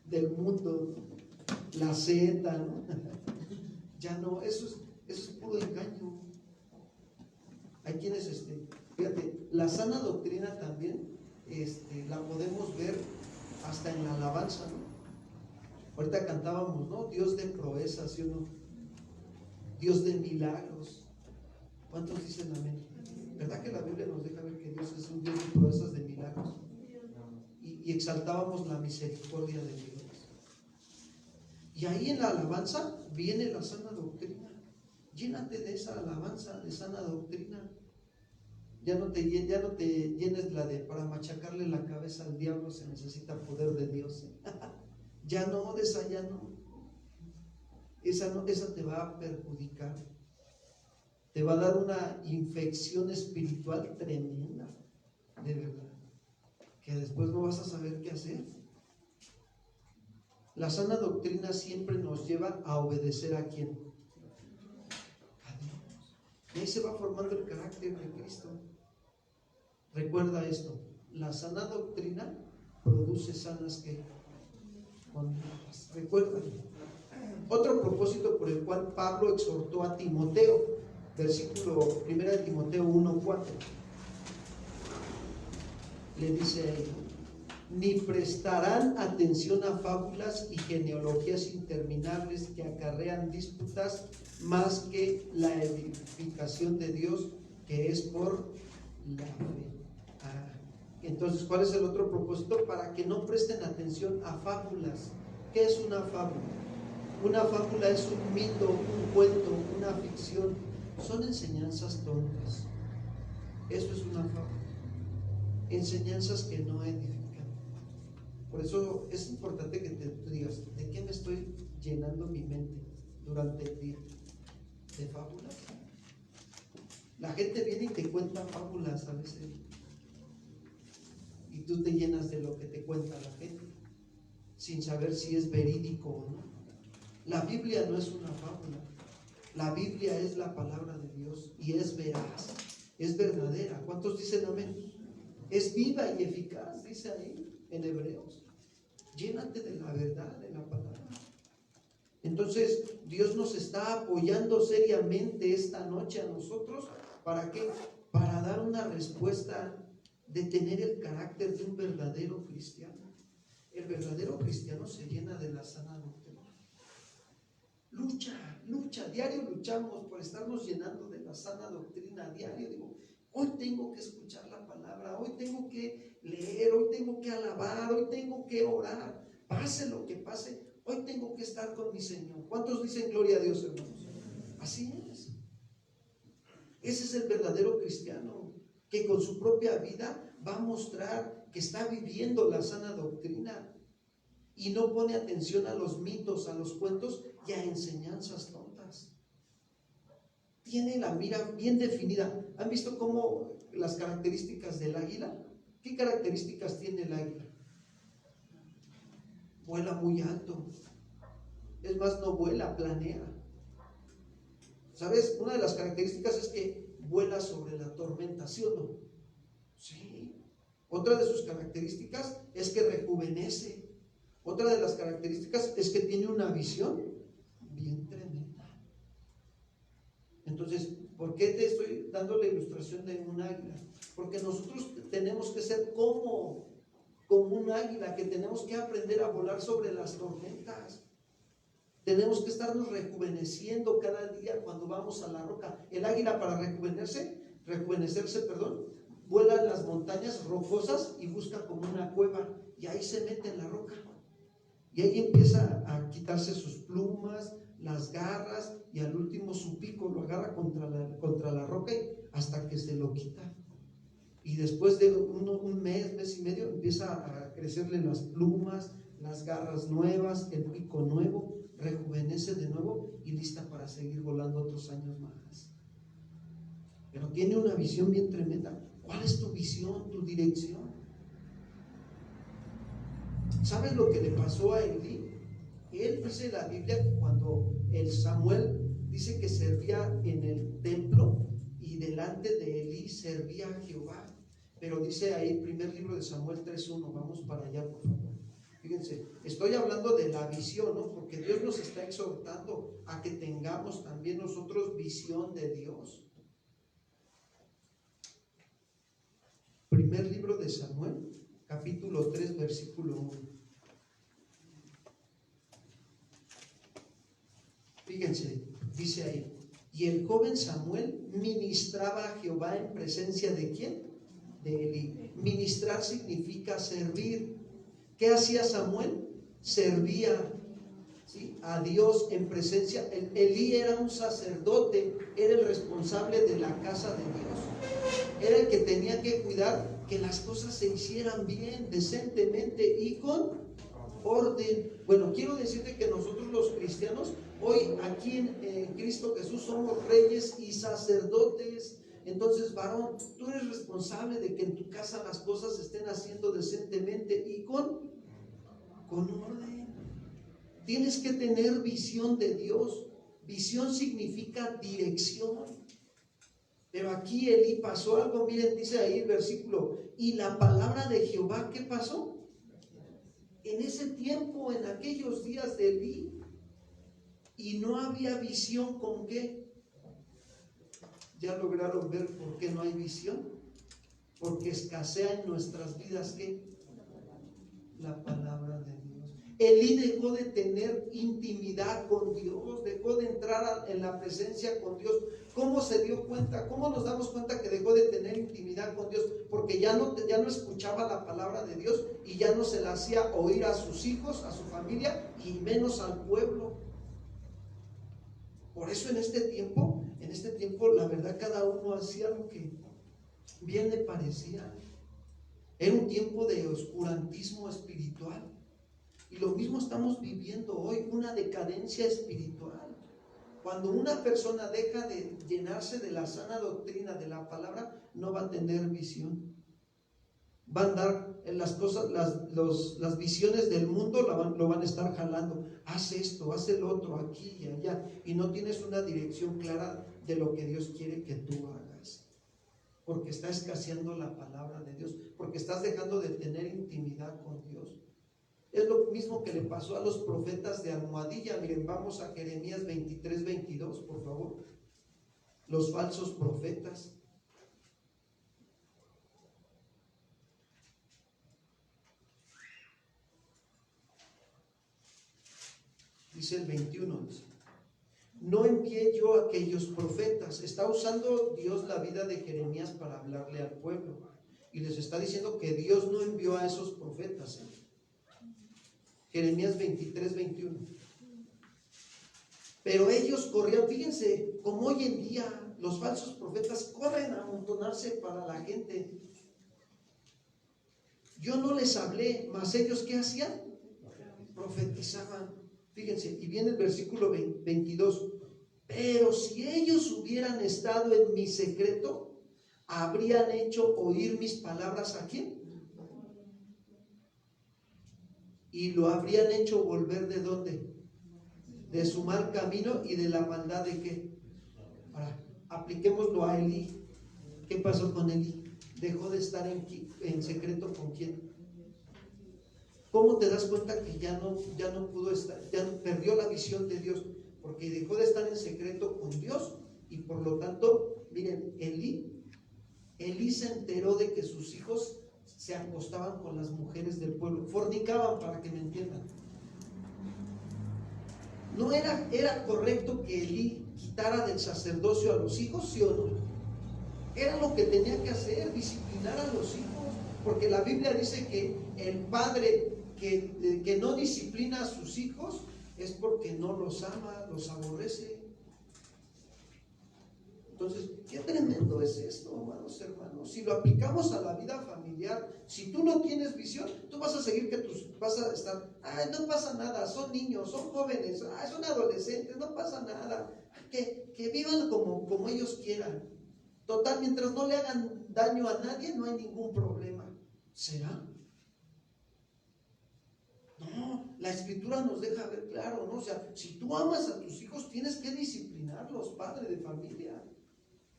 Del mundo, ¿no? La zeta, ¿no? Ya no, eso es puro engaño. Hay quienes, fíjate, la sana doctrina también la podemos ver hasta en la alabanza, ¿no? Ahorita cantábamos, ¿no? Dios de proezas, ¿sí o no? Dios de milagros. ¿Cuántos dicen amén? ¿Verdad que la Biblia nos deja ver que Dios es un Dios de proezas, de milagros? Y exaltábamos la misericordia de Dios. Y ahí en la alabanza viene la sana doctrina. Llénate de esa alabanza, de sana doctrina. Ya no te llenes la de para machacarle la cabeza al diablo se necesita poder de Dios. Ya no, de esa ya no. Esa te va a perjudicar. Te va a dar una infección espiritual tremenda, de verdad, que después no vas a saber qué hacer. La sana doctrina siempre nos lleva a obedecer a ¿quién? A Dios. Y ahí se va formando el carácter de Cristo. Recuerda esto, la sana doctrina produce sanas ¿qué? Conductas. Recuerda. Otro propósito por el cual Pablo exhortó a Timoteo, versículo 1 de Timoteo 1:4, le dice a él: ni prestarán atención a fábulas y genealogías interminables que acarrean disputas más que la edificación de Dios, que es por la fe. Entonces, ¿cuál es el otro propósito? Para que no presten atención a fábulas. ¿Qué es una fábula? Una fábula es un mito, un cuento, una ficción. Son enseñanzas tontas. Eso es una fábula. Enseñanzas que no edifican. Por eso es importante que tú digas, ¿de qué me estoy llenando mi mente durante el día? ¿De fábulas? La gente viene y te cuenta fábulas a veces. Y tú te llenas de lo que te cuenta la gente, sin saber si es verídico o no. La Biblia no es una fábula. La Biblia es la palabra de Dios y es veraz, es verdadera. ¿Cuántos dicen amén? Es viva y eficaz, dice ahí en Hebreos. Llénate de la verdad, de la palabra. Entonces, Dios nos está apoyando seriamente esta noche a nosotros. ¿Para qué? Para dar una respuesta de tener el carácter de un verdadero cristiano. El verdadero cristiano se llena de la sana doctrina. Lucha, diario luchamos por estarnos llenando de la sana doctrina. Diario digo, hoy tengo que escuchar la palabra, hoy tengo que leer, hoy tengo que alabar, hoy tengo que orar. Pase lo que pase, hoy tengo que estar con mi Señor. ¿Cuántos dicen gloria a Dios, hermanos? Así es. Ese es el verdadero cristiano, que con su propia vida va a mostrar que está viviendo la sana doctrina y no pone atención a los mitos, a los cuentos y a enseñanzas tontas. Tiene la mira bien definida. ¿Han visto cómo las características del águila? ¿Qué características tiene el águila? Vuela muy alto. Es más, no vuela, planea. ¿Sabes? Una de las características es que vuela sobre la tormenta, ¿sí o no? Sí. Otra de sus características es que rejuvenece. Otra de las características es que tiene una visión bien tremenda. Entonces, ¿por qué te estoy dando la ilustración de un águila? Porque nosotros tenemos que ser como un águila, que tenemos que aprender a volar sobre las tormentas. Tenemos que estarnos rejuveneciendo cada día cuando vamos a la roca. El águila, para rejuvenecerse, vuela en las montañas rocosas y busca como una cueva, y ahí se mete en la roca. Y ahí empieza a quitarse sus plumas, las garras, y al último su pico lo agarra contra la roca hasta que se lo quita. Y después de un mes y medio, empieza a crecerle las plumas, las garras nuevas, el pico nuevo, rejuvenece de nuevo y lista para seguir volando otros años más. Pero tiene una visión bien tremenda. ¿Cuál es tu visión, tu dirección? ¿Sabes lo que le pasó a Elí? Él dice en la Biblia que cuando el Samuel dice que servía en el templo y delante de Elí servía a Jehová. Pero dice ahí, primer libro de Samuel 3:1, vamos para allá, por favor. Fíjense, estoy hablando de la visión, ¿no? Porque Dios nos está exhortando a que tengamos también nosotros visión de Dios. Primer libro de Samuel, capítulo 3, versículo 1. Fíjense, dice ahí, y el joven Samuel ministraba a Jehová en presencia ¿de quién? De Elí. Ministrar significa servir. ¿Qué hacía Samuel? Servía, ¿sí?, a Dios en presencia. Elí era un sacerdote, era el responsable de la casa de Dios. Era el que tenía que cuidar que las cosas se hicieran bien, decentemente y con orden. Bueno, quiero decirte que nosotros los cristianos, hoy aquí en Cristo Jesús, somos reyes y sacerdotes. Entonces, varón, tú eres responsable de que en tu casa las cosas se estén haciendo decentemente y con orden. Tienes que tener visión de Dios. Visión significa dirección. Pero aquí Elí pasó algo, miren, dice ahí el versículo, y la palabra de Jehová, ¿qué pasó? En ese tiempo, en aquellos días de Elí, y no había visión. ¿Con qué? ¿Ya lograron ver por qué no hay visión? Porque escasea en nuestras vidas ¿qué? la palabra de Dios. Elí dejó de tener intimidad con Dios, dejó de entrar en la presencia con Dios. ¿Cómo se dio cuenta? ¿Cómo nos damos cuenta que dejó de tener intimidad con Dios? Porque ya no escuchaba la palabra de Dios y ya no se la hacía oír a sus hijos, a su familia y menos al pueblo. Por eso en este tiempo, la verdad, cada uno hacía lo que bien le parecía. Era un tiempo de oscurantismo espiritual. Y lo mismo estamos viviendo hoy, una decadencia espiritual. Cuando una persona deja de llenarse de la sana doctrina de la palabra, no va a tener visión. Va a andar en las cosas, las visiones del mundo lo van a estar jalando. Haz esto, haz el otro, aquí y allá. Y no tienes una dirección clara de lo que Dios quiere que tú hagas. Porque está escaseando la palabra de Dios. Porque estás dejando de tener intimidad con Dios. Es lo mismo que le pasó a los profetas de almohadilla. Miren, vamos a Jeremías 23, 22, por favor. Los falsos profetas. Dice el 21, dice: no envié yo a aquellos profetas. Está usando Dios la vida de Jeremías para hablarle al pueblo. Y les está diciendo que Dios no envió a esos profetas. Jeremías 23, 21. Pero ellos corrían, fíjense, como hoy en día los falsos profetas corren a amontonarse para la gente. Yo no les hablé, mas ellos ¿qué hacían? Profetizaban. Fíjense, y viene el versículo 22. Pero si ellos hubieran estado en mi secreto, habrían hecho oír mis palabras ¿a quién? Y lo habrían hecho volver ¿de dónde? De su mal camino y de la maldad de ¿qué? Ahora, apliquémoslo a Elí. ¿Qué pasó con Elí? Dejó de estar en secreto ¿con quién? ¿Cómo te das cuenta que ya no pudo estar, ya perdió la visión de Dios? Porque dejó de estar en secreto con Dios y por lo tanto, miren, Elí se enteró de que sus hijos se acostaban con las mujeres del pueblo, fornicaban, para que me entiendan. ¿No era correcto que Elí quitara del sacerdocio a los hijos, sí o no? Era lo que tenía que hacer, disciplinar a los hijos, porque la Biblia dice que el padre que no disciplina a sus hijos es porque no los ama, los aborrece. Entonces, qué tremendo es esto, hermanos. Si lo aplicamos a la vida familiar, si tú no tienes visión, tú vas a seguir vas a estar, no pasa nada, son niños, son jóvenes, son adolescentes, no pasa nada, que vivan como ellos quieran. Total, mientras no le hagan daño a nadie, no hay ningún problema. ¿Será? No, la Escritura nos deja ver claro, ¿no? O sea, si tú amas a tus hijos, tienes que disciplinarlos, padre de familia.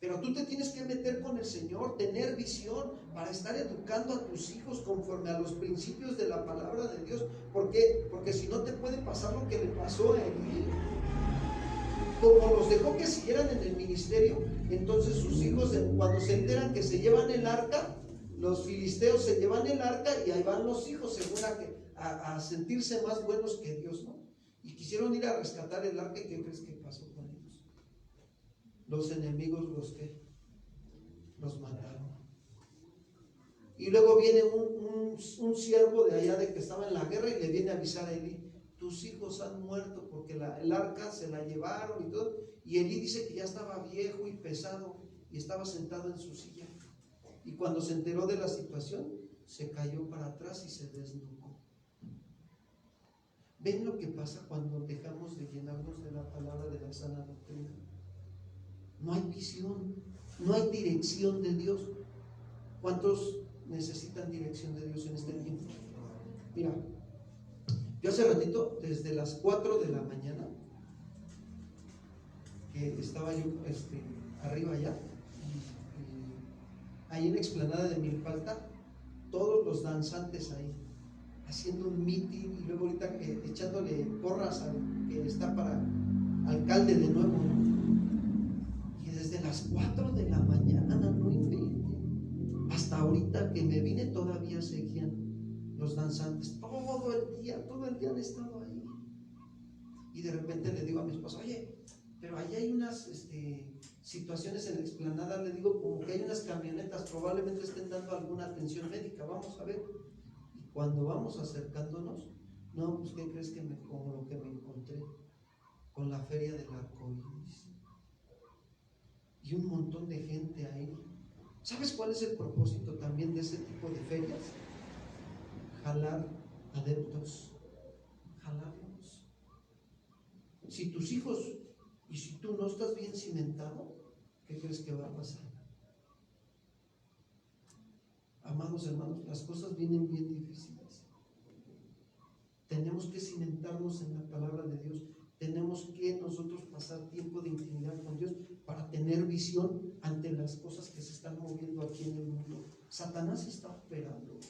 Pero tú te tienes que meter con el Señor, tener visión para estar educando a tus hijos conforme a los principios de la palabra de Dios. ¿Por qué? Porque si no te puede pasar lo que le pasó a Elí. Como los dejó que siguieran en el ministerio, entonces sus hijos, cuando se enteran que se llevan el arca, los filisteos se llevan el arca y ahí van los hijos según a sentirse más buenos que Dios, ¿no? Y quisieron ir a rescatar el arca. ¿Y qué crees que pasó con ellos? Los enemigos los mataron. Y luego viene un siervo de allá de que estaba en la guerra y le viene a avisar a Elí: tus hijos han muerto porque el arca se la llevaron y todo. Y Elí dice que ya estaba viejo y pesado y estaba sentado en su silla. Y cuando se enteró de la situación, se cayó para atrás y se desnucó. ¿Ven lo que pasa cuando dejamos de llenarnos de la palabra de la sana doctrina? No hay visión, no hay dirección de Dios. ¿Cuántos necesitan dirección de Dios en este tiempo? Mira, yo hace ratito, desde las 4 de la mañana, que estaba yo arriba allá, ahí en la explanada de Milpalta, todos los danzantes ahí, haciendo un meeting, y luego ahorita echándole porras al que está para alcalde de nuevo, ¿no? Y desde las 4 de la mañana, no inventen, hasta ahorita que me vine todavía seguían los danzantes, todo el día han estado ahí. Y de repente le digo a mi esposa, oye, pero ahí hay unas situaciones en la explanada, le digo, como que hay unas camionetas, probablemente estén dando alguna atención médica, vamos a ver. Y cuando vamos acercándonos, no, pues ¿qué crees como lo que me encontré? Con la feria del arcoíris. Y un montón de gente ahí. ¿Sabes cuál es el propósito también de ese tipo de ferias? Jalar adeptos, jalarlos. Si tus hijos y si tú no estás bien cimentado, ¿qué crees que va a pasar? Amados hermanos, las cosas vienen bien difíciles. Tenemos que cimentarnos en la palabra de Dios. Tenemos que nosotros pasar tiempo de intimidad con Dios para tener visión ante las cosas que se están moviendo aquí en el mundo. Satanás está operando.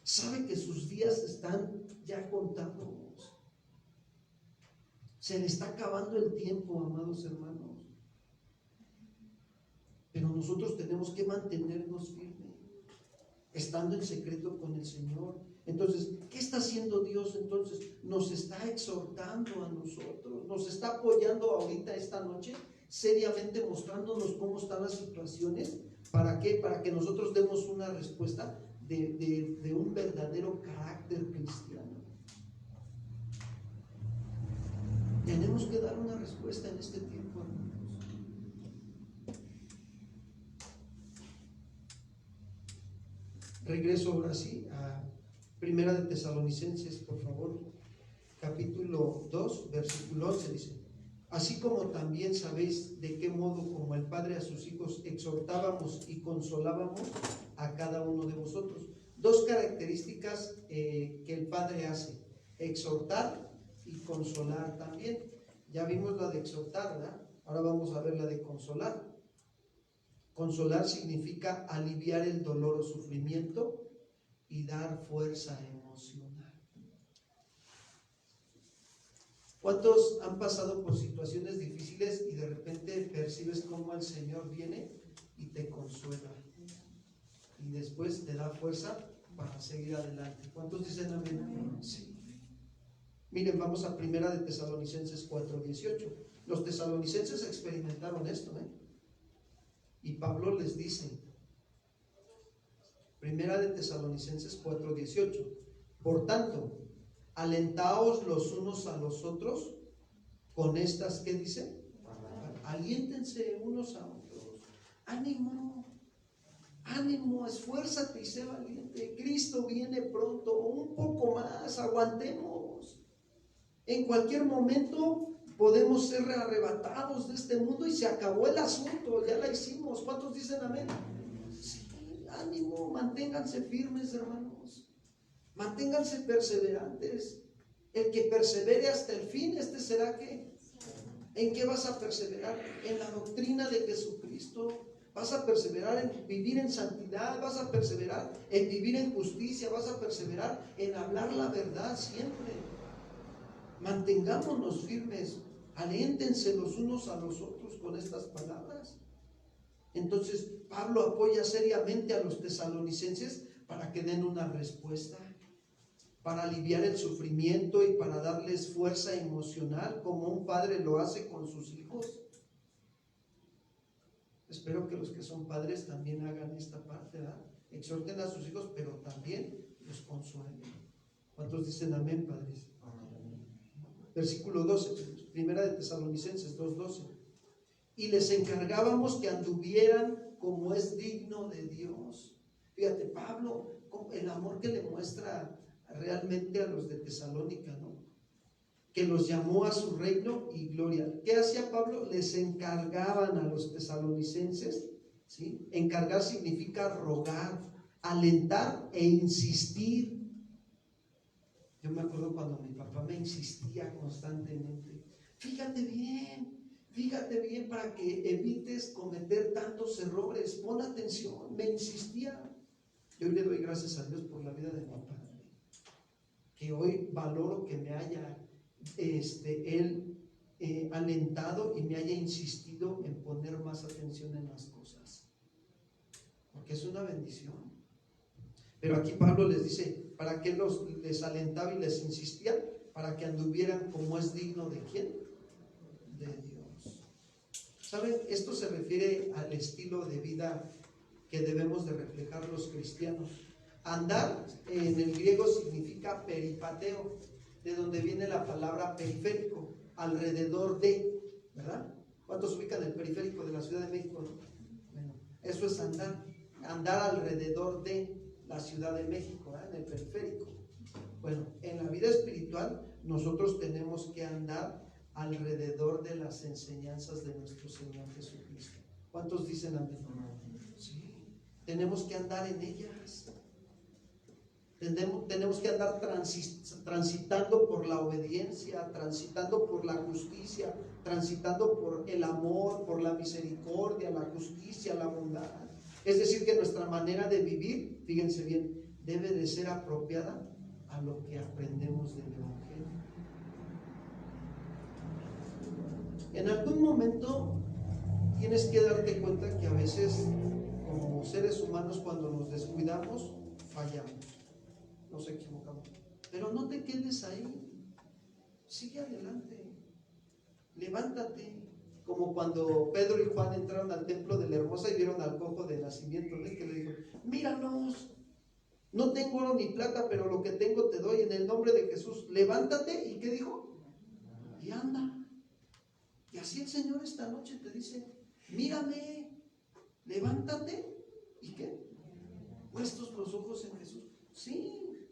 Sabe que sus días están ya contados. Se le está acabando el tiempo, amados hermanos. Pero nosotros tenemos que mantenernos firmes, estando en secreto con el Señor. Entonces, ¿qué está haciendo Dios? Entonces, nos está exhortando a nosotros, nos está apoyando ahorita esta noche, seriamente mostrándonos cómo están las situaciones. ¿Para qué? Para que nosotros demos una respuesta de un verdadero carácter cristiano. Tenemos que dar una respuesta en este tiempo, hermanos. Regreso ahora sí a Primera de Tesalonicenses, por favor, capítulo 2, versículo 11, dice: así como también sabéis de qué modo como el Padre a sus hijos exhortábamos y consolábamos a cada uno de vosotros. Dos características que el Padre hace: exhortar y consolar también. Ya vimos la de exhortar, ¿verdad? Ahora vamos a ver la de consolar. Consolar significa aliviar el dolor o sufrimiento y dar fuerza emocional. ¿Cuántos han pasado por situaciones difíciles y de repente percibes cómo el Señor viene y te consuela y después te da fuerza para seguir adelante? ¿Cuántos dicen amén? Amén. Sí. Miren, vamos a Primera de Tesalonicenses 4:18. Los tesalonicenses experimentaron esto, y Pablo les dice, Primera de Tesalonicenses 4:18: por tanto, alentaos los unos a los otros con estas, ¿qué dice? Aliéntense unos a otros. Ánimo, ánimo, esfuérzate y sé valiente. Cristo viene pronto, un poco más, aguantemos. En cualquier momento podemos ser arrebatados de este mundo y se acabó el asunto, ya la hicimos. ¿Cuántos dicen amén? Sí, ánimo, manténganse firmes, hermanos. Manténganse perseverantes. El que persevere hasta el fin, este será ¿qué? ¿En qué vas a perseverar? En la doctrina de Jesucristo. Vas a perseverar en vivir en santidad, vas a perseverar en vivir en justicia, vas a perseverar en hablar la verdad siempre. Mantengámonos firmes, aliéntense los unos a los otros con estas palabras. Entonces Pablo apoya seriamente a los tesalonicenses para que den una respuesta, para aliviar el sufrimiento y para darles fuerza emocional, como un padre lo hace con sus hijos. Espero que los que son padres también hagan esta parte, ¿verdad? Exhorten a sus hijos, pero también los consuelen. ¿Cuántos dicen amén, padres? Versículo 12, Primera de Tesalonicenses 2:12: y les encargábamos que anduvieran como es digno de Dios. Fíjate, Pablo, el amor que le muestra realmente a los de Tesalónica, ¿no? Que los llamó a su reino y gloria. ¿Qué hacía Pablo? Les encargaban a los tesalonicenses, ¿sí? Encargar significa rogar, alentar e insistir. Yo me acuerdo cuando mi papá me insistía constantemente: fíjate bien para que evites cometer tantos errores, pon atención. Me insistía. Yo le doy gracias a Dios por la vida de mi papá, que hoy valoro que me haya él alentado y me haya insistido en poner más atención en las cosas, porque es una bendición. Pero aquí Pablo les dice: ¿Para qué les alentaba y les insistía? Para que anduvieran como es digno de ¿quién? De Dios. ¿Saben? Esto se refiere al estilo de vida que debemos de reflejar los cristianos. Andar en el griego significa peripateo, de donde viene la palabra periférico, alrededor de, ¿verdad? ¿Cuántos ubican el periférico de la Ciudad de México? Bueno, eso es andar alrededor de la Ciudad de México, ¿eh? En el periférico. Bueno, en la vida espiritual nosotros tenemos que andar alrededor de las enseñanzas de nuestro Señor Jesucristo. ¿Cuántos dicen amén? Sí, tenemos que andar en ellas. Tenemos que andar transitando por la obediencia, transitando por la justicia, transitando por el amor, por la misericordia, la justicia, la bondad. Es decir, que nuestra manera de vivir, fíjense bien, debe de ser apropiada a lo que aprendemos del Evangelio. En algún momento tienes que darte cuenta que a veces, como seres humanos, cuando nos descuidamos, fallamos, nos equivocamos. Pero no te quedes ahí, sigue adelante, levántate. Como cuando Pedro y Juan entraron al templo de la Hermosa y vieron al cojo de nacimiento, ¿no? Que le dijo: míranos, no tengo oro ni plata, pero lo que tengo te doy, en el nombre de Jesús, levántate. ¿Y qué dijo? Y anda. Y así el Señor esta noche te dice: mírame, levántate. ¿Y qué? Puestos los ojos en Jesús. Sí,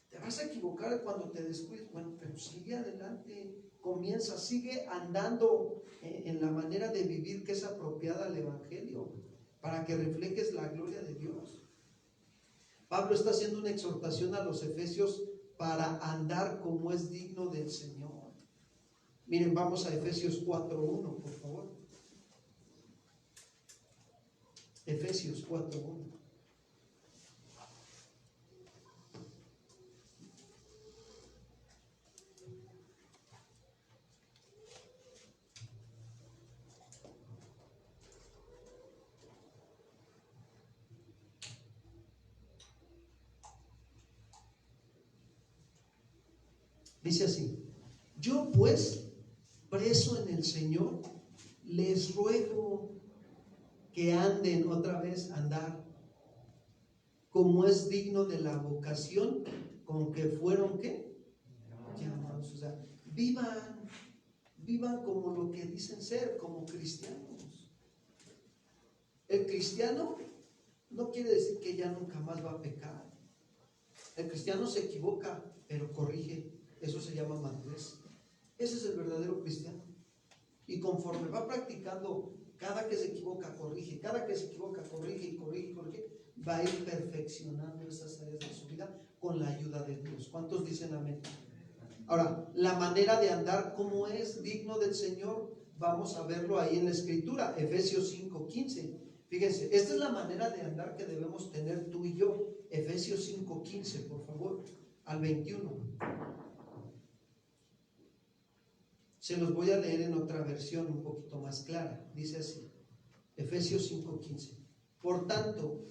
te vas a equivocar cuando te descuides, bueno, pero sigue adelante, comienza, sigue andando en la manera de vivir que es apropiada al Evangelio, para que reflejes la gloria de Dios. Pablo está haciendo una exhortación a los efesios para andar como es digno del Señor. Miren, vamos a Efesios 4:1, por favor. Efesios 4:1. Dice así: yo pues, preso en el Señor, les ruego que anden, otra vez andar, como es digno de la vocación con que fueron, ¿qué? Llamados. O sea, vivan como lo que dicen ser, como cristianos. El cristiano no quiere decir que ya nunca más va a pecar. El cristiano se equivoca, pero corrige. Eso se llama madurez. Ese es el verdadero cristiano. Y conforme va practicando, cada que se equivoca, corrige, cada que se equivoca, corrige y corrige y corrige, va a ir perfeccionando esas áreas de su vida con la ayuda de Dios. ¿Cuántos dicen amén? Ahora, la manera de andar como es digno del Señor, vamos a verlo ahí en la Escritura, Efesios 5:15. Fíjense, esta es la manera de andar que debemos tener tú y yo. Efesios 5:15, por favor, al 21. Se los voy a leer en otra versión un poquito más clara. Dice así, Efesios 5:15. Por tanto,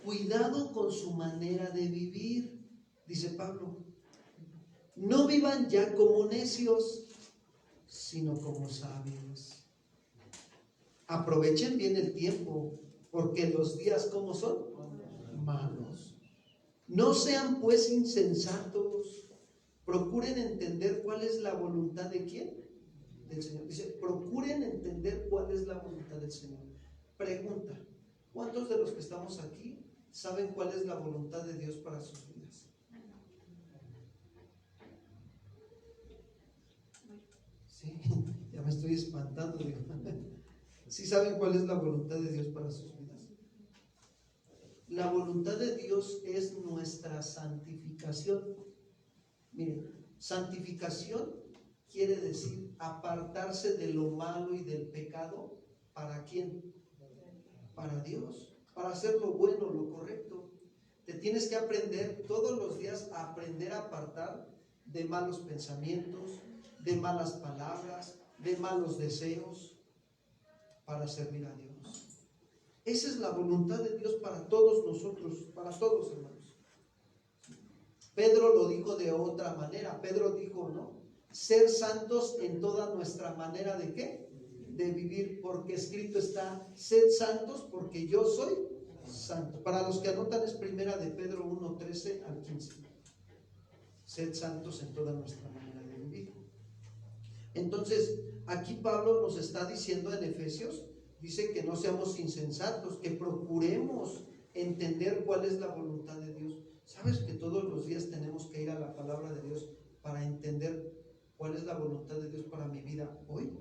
cuidado con su manera de vivir, dice Pablo. No vivan ya como necios, sino como sabios. Aprovechen bien el tiempo, porque los días, ¿cómo son? Malos. No sean pues insensatos. Procuren entender cuál es la voluntad de ¿quién? Del Señor. Dice, procuren entender cuál es la voluntad del Señor. Pregunta: ¿cuántos de los que estamos aquí saben cuál es la voluntad de Dios para sus vidas? Sí, ya me estoy espantando. ¿Sí saben cuál es la voluntad de Dios para sus vidas? La voluntad de Dios es nuestra santificación. Miren, santificación quiere decir apartarse de lo malo y del pecado. ¿Para quién? Para Dios, para hacer lo bueno, lo correcto. Te tienes que aprender todos los días a aprender a apartar de malos pensamientos, de malas palabras, de malos deseos, para servir a Dios. Esa es la voluntad de Dios para todos nosotros, para todos, hermanos. Pedro lo dijo de otra manera. Pedro dijo, ¿no? Ser santos en toda nuestra manera de ¿qué? De vivir, porque escrito está, sed santos porque yo soy santo. Para los que anotan es primera de Pedro 1, 13 al 15. Sed santos en toda nuestra manera de vivir. Entonces, aquí Pablo nos está diciendo en Efesios, dice que no seamos insensatos, que procuremos entender cuál es la voluntad de Dios. ¿Sabes que todos los días tenemos que ir a la palabra de Dios para entender cuál es la voluntad de Dios para mi vida hoy?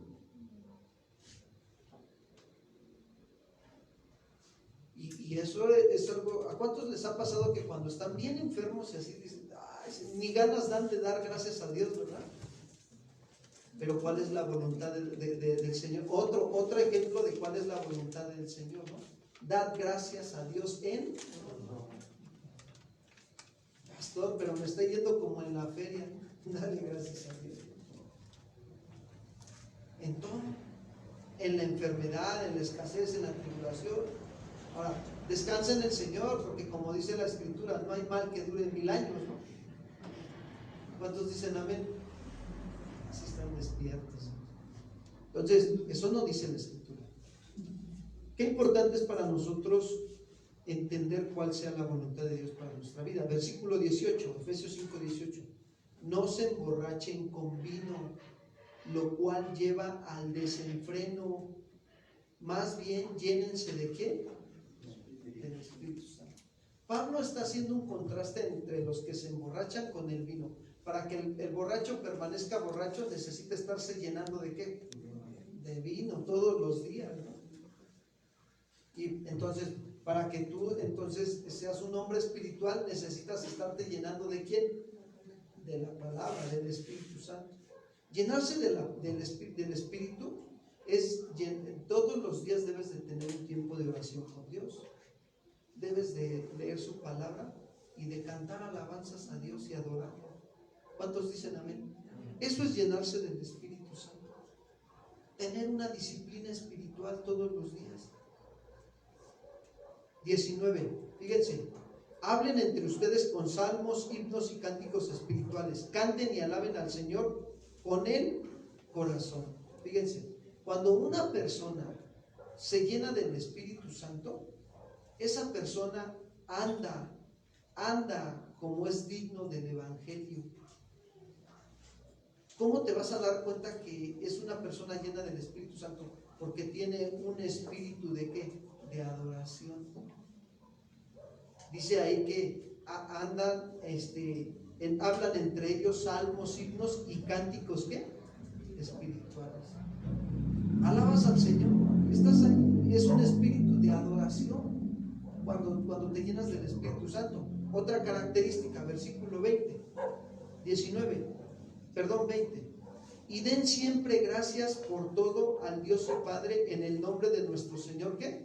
Y eso es algo, ¿a cuántos les ha pasado que cuando están bien enfermos y así dicen, ay, ni ganas dan de dar gracias a Dios, ¿verdad? Pero ¿cuál es la voluntad del Señor? Otro ejemplo de cuál es la voluntad del Señor, ¿no? Dad gracias a Dios en... Pastor, pero me está yendo como en la feria. Dale gracias a Dios. En todo. En la enfermedad, en la escasez, en la tribulación. Ahora, descansa en el Señor, porque como dice la Escritura, no hay mal que dure 1000 años, ¿no? ¿Cuántos dicen amén? Así están despiertos. Entonces, eso no dice la Escritura. Qué importante es para nosotros entender cuál sea la voluntad de Dios para nuestra vida. Versículo 18, Efesios 5, 18. No se emborrachen con vino, lo cual lleva al desenfreno. Más bien, llénense de ¿qué? Del Espíritu Santo. Pablo está haciendo un contraste entre los que se emborrachan con el vino. Para que el borracho permanezca borracho, necesita estarse llenando ¿de qué? De vino todos los días, ¿no? Y entonces, para que tú entonces seas un hombre espiritual, necesitas estarte llenando ¿de quién? De la palabra, del Espíritu Santo. Llenarse del Espíritu es, todos los días debes de tener un tiempo de oración con Dios. Debes de leer su palabra y de cantar alabanzas a Dios y adorarlo. ¿Cuántos dicen amén? Eso es llenarse del Espíritu Santo. Tener una disciplina espiritual todos los días. 19. Fíjense. Hablen entre ustedes con salmos, himnos y cánticos espirituales. Canten y alaben al Señor con el corazón. Fíjense. Cuando una persona se llena del Espíritu Santo, esa persona anda como es digno del Evangelio. ¿Cómo te vas a dar cuenta que es una persona llena del Espíritu Santo? Porque tiene un espíritu ¿de qué? De adoración. Dice ahí que andan, hablan entre ellos salmos, himnos y cánticos ¿qué? Espirituales. Alabas al Señor, estás ahí, es un espíritu de adoración cuando te llenas del Espíritu Santo. Otra característica, versículo 20. Y den siempre gracias por todo al Dios y Padre en el nombre de nuestro Señor ¿qué?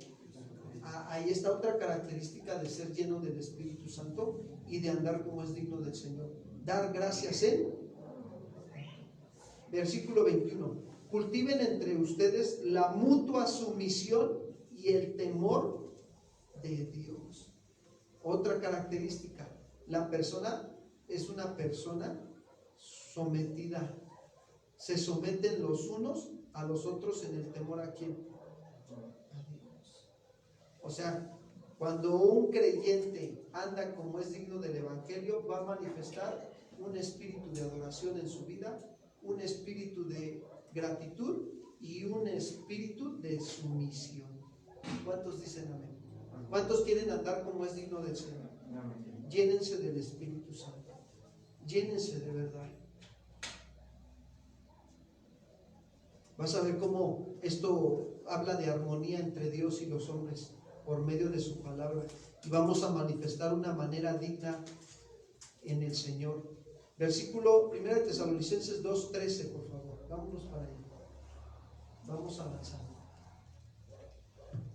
Ahí está otra característica de ser lleno del Espíritu Santo y de andar como es digno del Señor. Dar gracias en versículo 21. Cultiven entre ustedes la mutua sumisión y el temor de Dios. Otra característica, la persona es una persona sometida. Se someten los unos a los otros en el temor ¿a quién? A Dios. O sea, cuando un creyente anda como es digno del Evangelio, va a manifestar un espíritu de adoración en su vida, un espíritu de gratitud y un espíritu de sumisión. ¿Cuántos dicen amén? ¿Cuántos quieren andar como es digno del Señor? Llénense del Espíritu Santo. Llénense de verdad. Vas a ver cómo esto habla de armonía entre Dios y los hombres por medio de su palabra. Y vamos a manifestar una manera digna en el Señor. Versículo 1 de Tesalonicenses 2:13, por favor. Vámonos para allá. Vamos avanzando.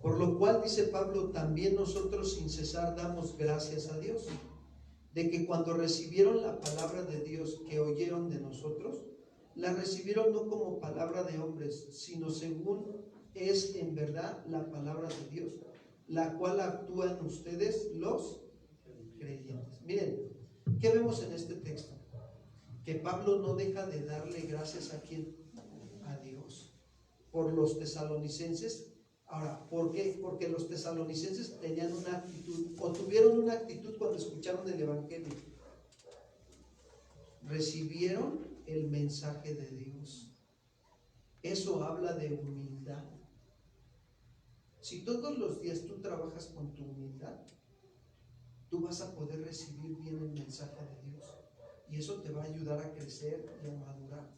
Por lo cual, dice Pablo, también nosotros sin cesar damos gracias a Dios, de que cuando recibieron la palabra de Dios que oyeron de nosotros, la recibieron no como palabra de hombres, sino según es en verdad la palabra de Dios, la cual actúa en ustedes los creyentes. Miren, ¿qué vemos en este texto? Que Pablo no deja de darle gracias a quién, a Dios, por los tesalonicenses. Ahora, ¿por qué? Porque los tesalonicenses tenían una actitud, o tuvieron una actitud cuando escucharon el evangelio. Recibieron el mensaje de Dios. Eso habla de humildad. Si todos los días tú trabajas con tu humildad, tú vas a poder recibir bien el mensaje de Dios. Y eso te va a ayudar a crecer y a madurar.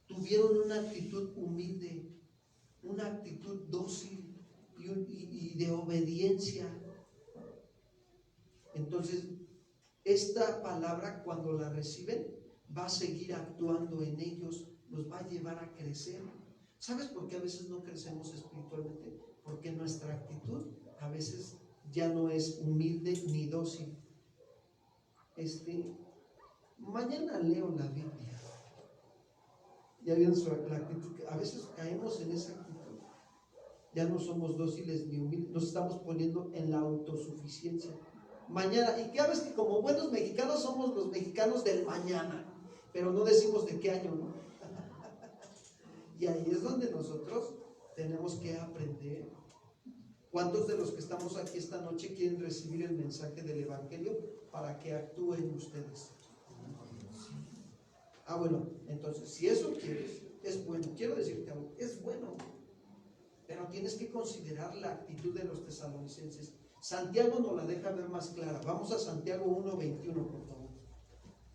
Tuvieron una actitud humilde, una actitud dócil y de obediencia. Entonces, esta palabra, cuando la reciben, va a seguir actuando en ellos, los va a llevar a crecer. ¿Sabes por qué a veces no crecemos espiritualmente? Porque nuestra actitud a veces ya no es humilde ni dócil. Mañana leo la Biblia. Ya vieron la actitud, a veces caemos en esa actitud. Ya no somos dóciles ni humildes, nos estamos poniendo en la autosuficiencia. Mañana, y ya ves que como buenos mexicanos somos los mexicanos del mañana, pero no decimos de qué año, ¿no? Y ahí es donde nosotros tenemos que aprender. ¿Cuántos de los que estamos aquí esta noche quieren recibir el mensaje del evangelio para que actúen ustedes? Bueno, entonces, si eso quieres, es bueno. Quiero decirte algo, es bueno, pero tienes que considerar la actitud de los tesalonicenses. Santiago nos la deja ver más clara. Vamos a Santiago 1:21, por favor.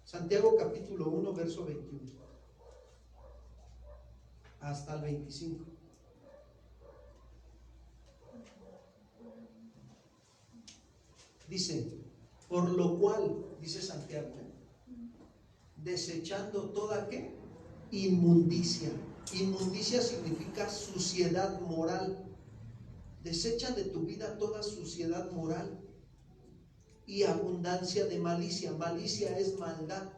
Santiago capítulo 1, verso 21 hasta el 25. Dice, por lo cual, dice Santiago, desechando toda ¿qué? Inmundicia. Inmundicia significa suciedad moral. Desecha de tu vida toda suciedad moral y abundancia de malicia. Malicia es maldad.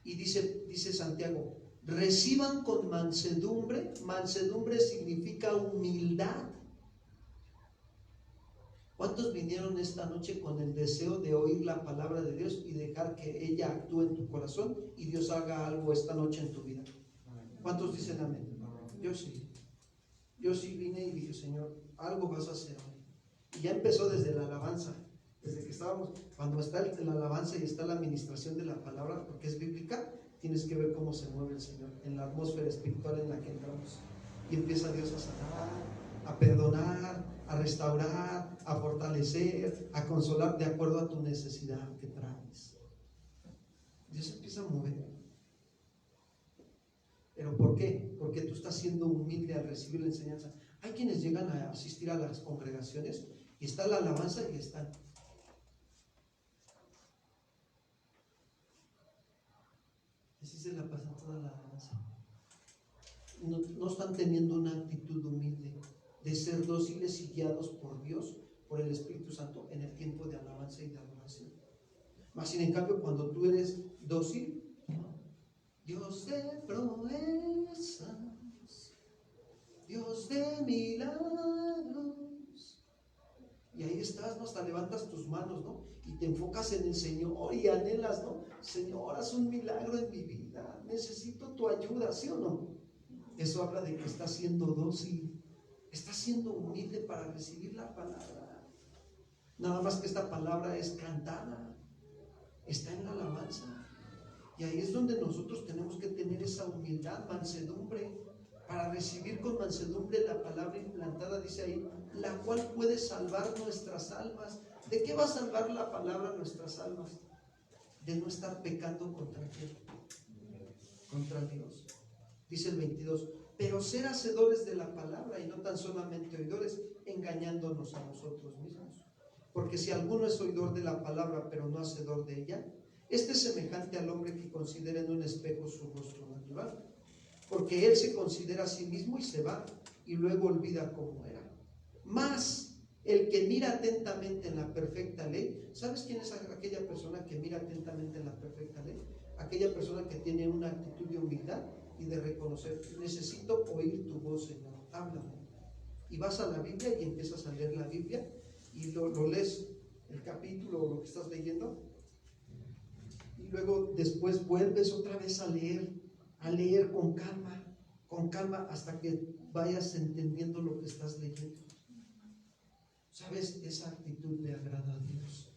Y dice Santiago, reciban con mansedumbre. Mansedumbre significa humildad. ¿Cuántos vinieron esta noche con el deseo de oír la palabra de Dios y dejar que ella actúe en tu corazón y Dios haga algo esta noche en tu vida? ¿Cuántos dicen amén? Yo sí. Yo sí vine y dije, Señor, algo vas a hacer hoy. Y ya empezó desde la alabanza, desde que estábamos, cuando está la alabanza y está la administración de la palabra, porque es bíblica, tienes que ver cómo se mueve el Señor en la atmósfera espiritual en la que entramos. Y empieza Dios a sanar, a perdonar, a restaurar, a fortalecer, a consolar de acuerdo a tu necesidad que traes. Dios empieza a mover. ¿Pero por qué? Porque tú estás siendo humilde al recibir la enseñanza. Hay quienes llegan a asistir a las congregaciones y está la alabanza y están. Así se la pasan toda la alabanza. No están teniendo una actitud humilde de ser dóciles y guiados por Dios, por el Espíritu Santo en el tiempo de alabanza y de adoración. Más sin en cambio, cuando tú eres dócil, Dios de proezas, Dios de milagros, y ahí estás, ¿no? Hasta levantas tus manos, ¿no? Y te enfocas en el Señor y anhelas, ¿no? Señor, haz un milagro en mi vida, necesito tu ayuda, ¿sí o no? Eso habla de que estás siendo dócil, estás siendo humilde para recibir la palabra. Nada más que esta palabra es cantada, está en la alabanza. Y ahí es donde nosotros tenemos que tener esa humildad, mansedumbre, para recibir con mansedumbre la palabra implantada, dice ahí, la cual puede salvar nuestras almas. ¿De qué va a salvar la palabra nuestras almas? De no estar pecando contra quién, contra Dios. Dice el 22, pero ser hacedores de la palabra y no tan solamente oidores, engañándonos a nosotros mismos. Porque si alguno es oidor de la palabra, pero no hacedor de ella, este es semejante al hombre que considera en un espejo su rostro natural, porque él se considera a sí mismo y se va, y luego olvida cómo era. Mas el que mira atentamente en la perfecta ley, ¿sabes quién es aquella persona que mira atentamente en la perfecta ley? Aquella persona que tiene una actitud de humildad y de reconocer, necesito oír tu voz, Señor, háblame. y vas a la Biblia y empiezas a leer la Biblia y lo lees el capítulo o lo que estás leyendo, y luego después vuelves otra vez a leer con calma hasta que vayas entendiendo lo que estás leyendo. ¿Sabes? Esa actitud le agrada a Dios.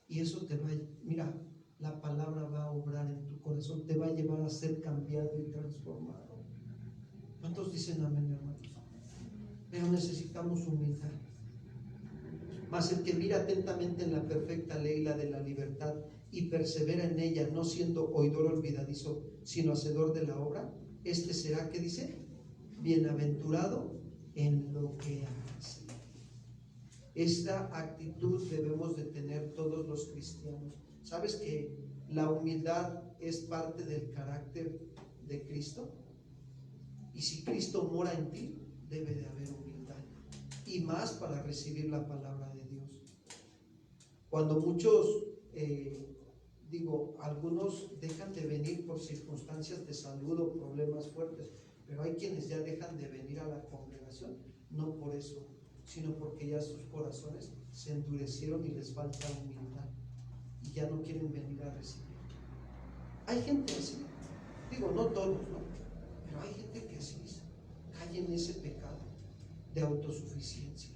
Y eso te va a, mira, la palabra va a obrar en tu corazón, te va a llevar a ser cambiado y transformado. ¿Cuántos dicen amén, hermanos? Pero necesitamos humildad. Mas el que mira atentamente en la perfecta ley, la de la libertad, y persevera en ella, no siendo oidor olvidadizo, sino hacedor de la obra, este será, ¿qué dice? Bienaventurado en lo que hace. Esta actitud debemos de tener todos los cristianos. ¿Sabes que la humildad es parte del carácter de Cristo? Y si Cristo mora en ti, debe de haber humildad, y más para recibir la palabra de Dios. Cuando muchos, algunos dejan de venir por circunstancias de salud o problemas fuertes, pero hay quienes ya dejan de venir a la congregación, no por eso, sino porque ya sus corazones se endurecieron y les falta humildad y ya no quieren venir a recibir. Hay gente así, no todos, ¿no? Pero hay gente que así cae en ese pecado de autosuficiencia.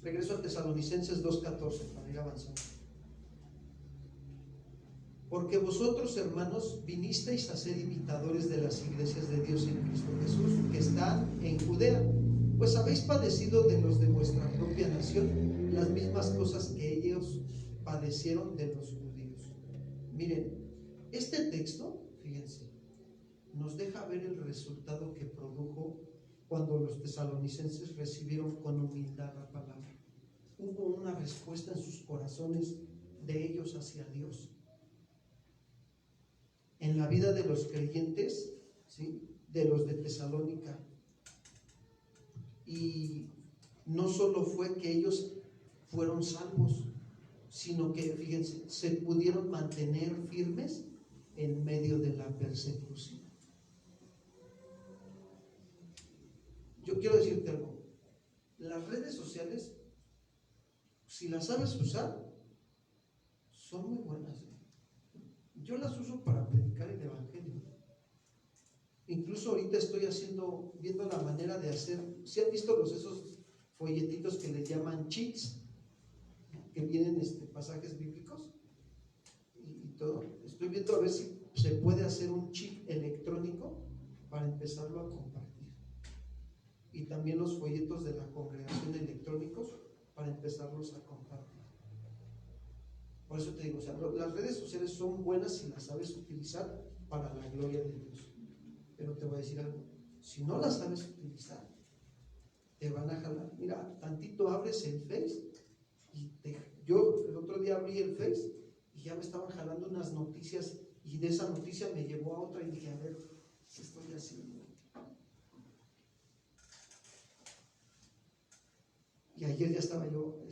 Regreso a Tesalonicenses 2:14 para ir avanzando. Porque vosotros, hermanos, vinisteis a ser imitadores de las iglesias de Dios en Cristo Jesús, que están en Judea, pues habéis padecido de los de vuestra propia nación las mismas cosas que ellos padecieron de los judíos. Miren, este texto, fíjense, nos deja ver el resultado que produjo cuando los tesalonicenses recibieron con humildad la palabra. Hubo una respuesta en sus corazones de ellos hacia Dios. En la vida de los creyentes, ¿sí?, de los de Tesalónica. Y no solo fue que ellos fueron salvos, sino que, fíjense, se pudieron mantener firmes en medio de la persecución. Yo quiero decirte algo. Las redes sociales, si las sabes usar, son muy buenas. Yo las uso para predicar el evangelio. Incluso ahorita estoy viendo la manera de hacer. ¿Sí han visto esos folletitos que les llaman cheats, que vienen pasajes bíblicos y todo? Estoy viendo a ver si se puede hacer un chip electrónico para empezarlo a compartir. Y también los folletos de la congregación electrónicos para empezarlos a compartir. Por eso te digo, las redes sociales son buenas si las sabes utilizar para la gloria de Dios. Pero te voy a decir algo, si no las sabes utilizar, te van a jalar. Mira, tantito abres el Face y yo el otro día abrí el Face y ya me estaban jalando unas noticias, y de esa noticia me llevó a otra y dije, a ver, ¿qué estoy haciendo? Y ayer ya estaba yo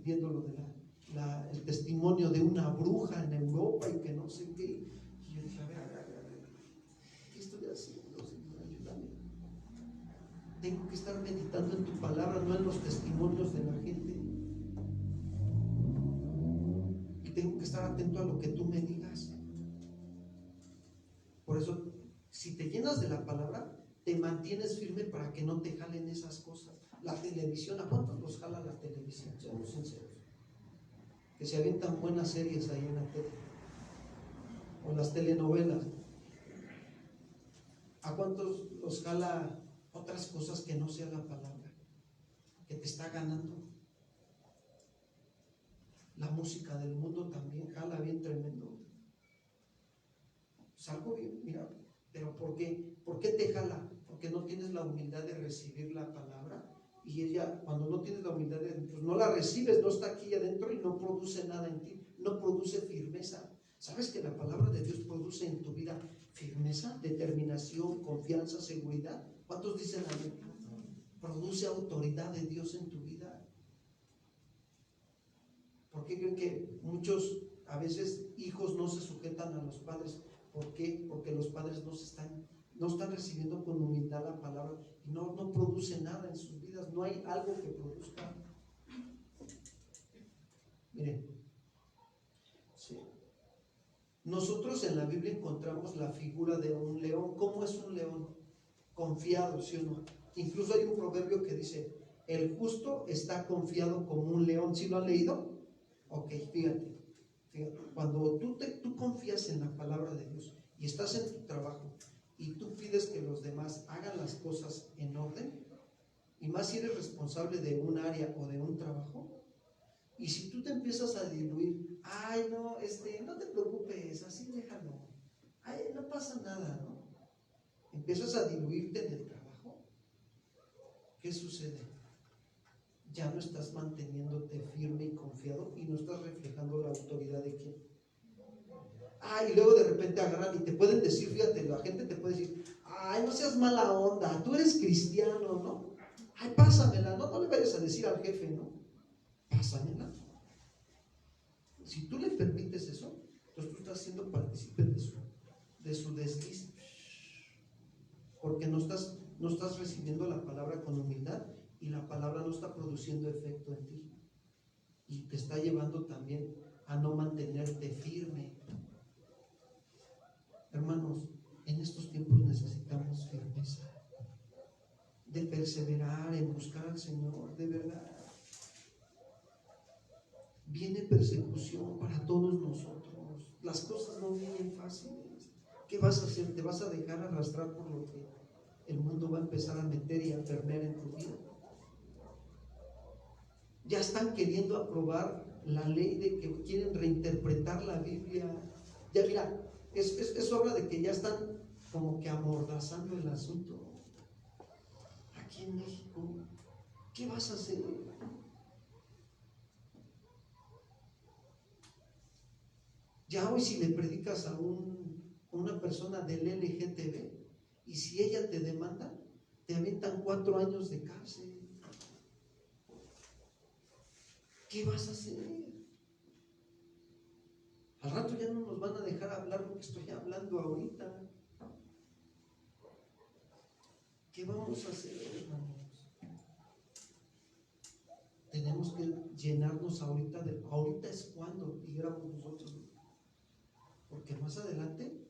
viendo lo de el testimonio de una bruja en Europa y que no sé qué. Y yo dije, a ver, ¿qué estoy haciendo, Señor? Ayúdame. Tengo que estar meditando en tu palabra, no en los testimonios de la gente. Y tengo que estar atento a lo que tú me digas. Por eso, si te llenas de la palabra, te mantienes firme para que no te jalen esas cosas. La televisión, ¿a cuántos los jala la televisión? Seamos sinceros. Que se avientan buenas series ahí en la tele, o las telenovelas. ¿A cuántos los jala otras cosas que no sea la palabra, que te está ganando? La música del mundo también jala bien tremendo. Es algo bien, mira, pero ¿por qué? ¿Por qué te jala? Porque no tienes la humildad de recibir la palabra. Y ella, cuando no tienes la humildad, pues no la recibes, no está aquí adentro y no produce nada en ti, no produce firmeza. ¿Sabes que la palabra de Dios produce en tu vida firmeza, determinación, confianza, seguridad? ¿Cuántos dicen amén? Produce autoridad de Dios en tu vida. ¿Por qué creen que muchos, a veces, hijos no se sujetan a los padres? ¿Por qué? Porque los padres no están recibiendo con humildad la palabra y no produce nada en sus vidas, no hay algo que produzca. Miren, sí. Nosotros en la Biblia encontramos la figura de un león. ¿Cómo es un león? Confiado, ¿sí o no? Incluso hay un proverbio que dice: el justo está confiado como un león. ¿Sí lo han leído? Ok, fíjate. Cuando tú confías en la palabra de Dios y estás en tu trabajo y tú pides que los demás hagan las cosas en orden, y más si eres responsable de un área o de un trabajo, y si tú te empiezas a diluir, ay no, no te preocupes, así déjalo, ay, no pasa nada, ¿no? Empiezas a diluirte en el trabajo, ¿qué sucede? Ya no estás manteniéndote firme y confiado y no estás reflejando la autoridad de quién. Y luego de repente agarran y te pueden decir, fíjate, la gente te puede decir, ay, no seas mala onda, tú eres cristiano, ¿no? Ay, pásamela, no le vayas a decir al jefe, ¿no? Pásamela. Si tú le permites eso, entonces tú estás siendo partícipe de su desliz, porque no estás recibiendo la palabra con humildad y la palabra no está produciendo efecto en ti y te está llevando también a no mantenerte firme. Hermanos, en estos tiempos necesitamos firmeza, de perseverar en buscar al Señor, de verdad. Viene persecución para todos nosotros, las cosas no vienen fáciles. ¿Qué vas a hacer? ¿Te vas a dejar arrastrar por lo que el mundo va a empezar a meter y a permear en tu vida? Ya están queriendo aprobar la ley de que quieren reinterpretar la Biblia. Ya mira, eso habla de que ya están como que amordazando el asunto. Aquí en México, ¿qué vas a hacer? Ya hoy si le predicas a una persona del LGTB y si ella te demanda, te aventan 4 años de cárcel. ¿Qué vas a hacer? Al rato ya no nos van a dejar hablar lo que estoy hablando ahorita. ¿Qué vamos a hacer, hermanos? Tenemos que llenarnos ahorita es cuando, dijéramos nosotros, porque más adelante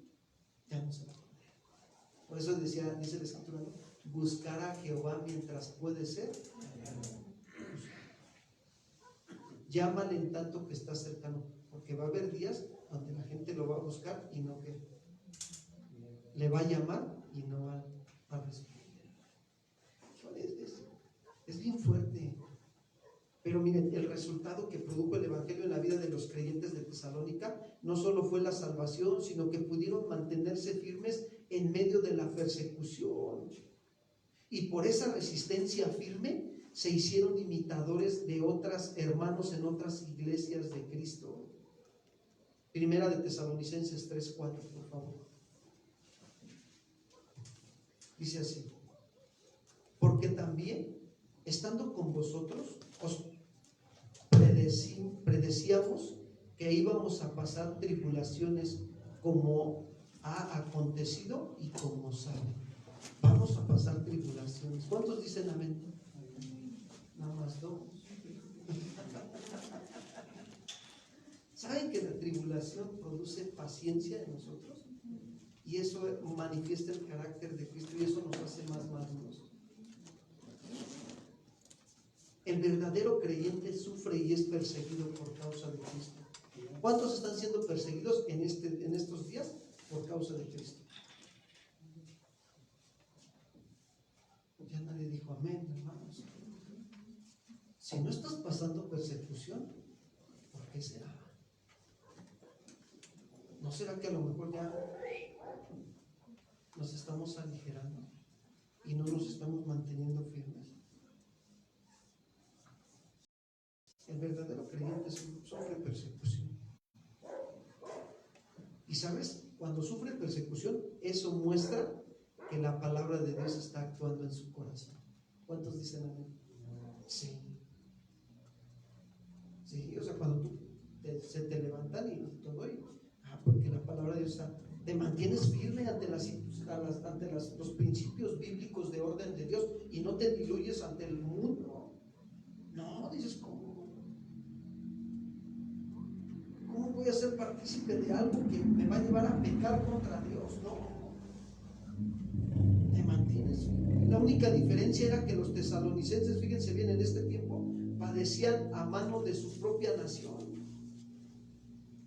ya no se va a poder. Por eso dice la Escritura, ¿no? Buscar a Jehová mientras puede ser. Llámale en tanto que está cercano, porque va a haber días donde la gente lo va a buscar y no que le va a llamar y no va a responder. Es bien fuerte. Pero miren, el resultado que produjo el Evangelio en la vida de los creyentes de Tesalónica no solo fue la salvación, sino que pudieron mantenerse firmes en medio de la persecución. Y por esa resistencia firme se hicieron imitadores de otros hermanos en otras iglesias de Cristo. Primera de Tesalonicenses 3:4, por favor. Dice así: porque también, estando con vosotros, os predecíamos que íbamos a pasar tribulaciones, como ha acontecido y como saben. Vamos a pasar tribulaciones. ¿Cuántos dicen amén? Nada más 2. ¿Saben que la tribulación produce paciencia en nosotros? Y eso manifiesta el carácter de Cristo y eso nos hace más maduros. El verdadero creyente sufre y es perseguido por causa de Cristo. ¿Cuántos están siendo perseguidos en estos días por causa de Cristo? Ya nadie dijo amén, hermanos. Si no estás pasando persecución, ¿por qué será? ¿No será que a lo mejor ya nos estamos aligerando y no nos estamos manteniendo firmes? El verdadero creyente sufre persecución. Y sabes, cuando sufre persecución, eso muestra que la palabra de Dios está actuando en su corazón. ¿Cuántos dicen amén? Sí. Sí, o sea, cuando se te levantan y todo, porque la palabra de Dios te mantienes firme ante las ante los principios bíblicos de orden de Dios y no te diluyes ante el mundo. No, dices, ¿cómo voy a ser partícipe de algo que me va a llevar a pecar contra Dios? No, te mantienes. La única diferencia era que los tesalonicenses, fíjense bien, en este tiempo padecían a mano de su propia nación,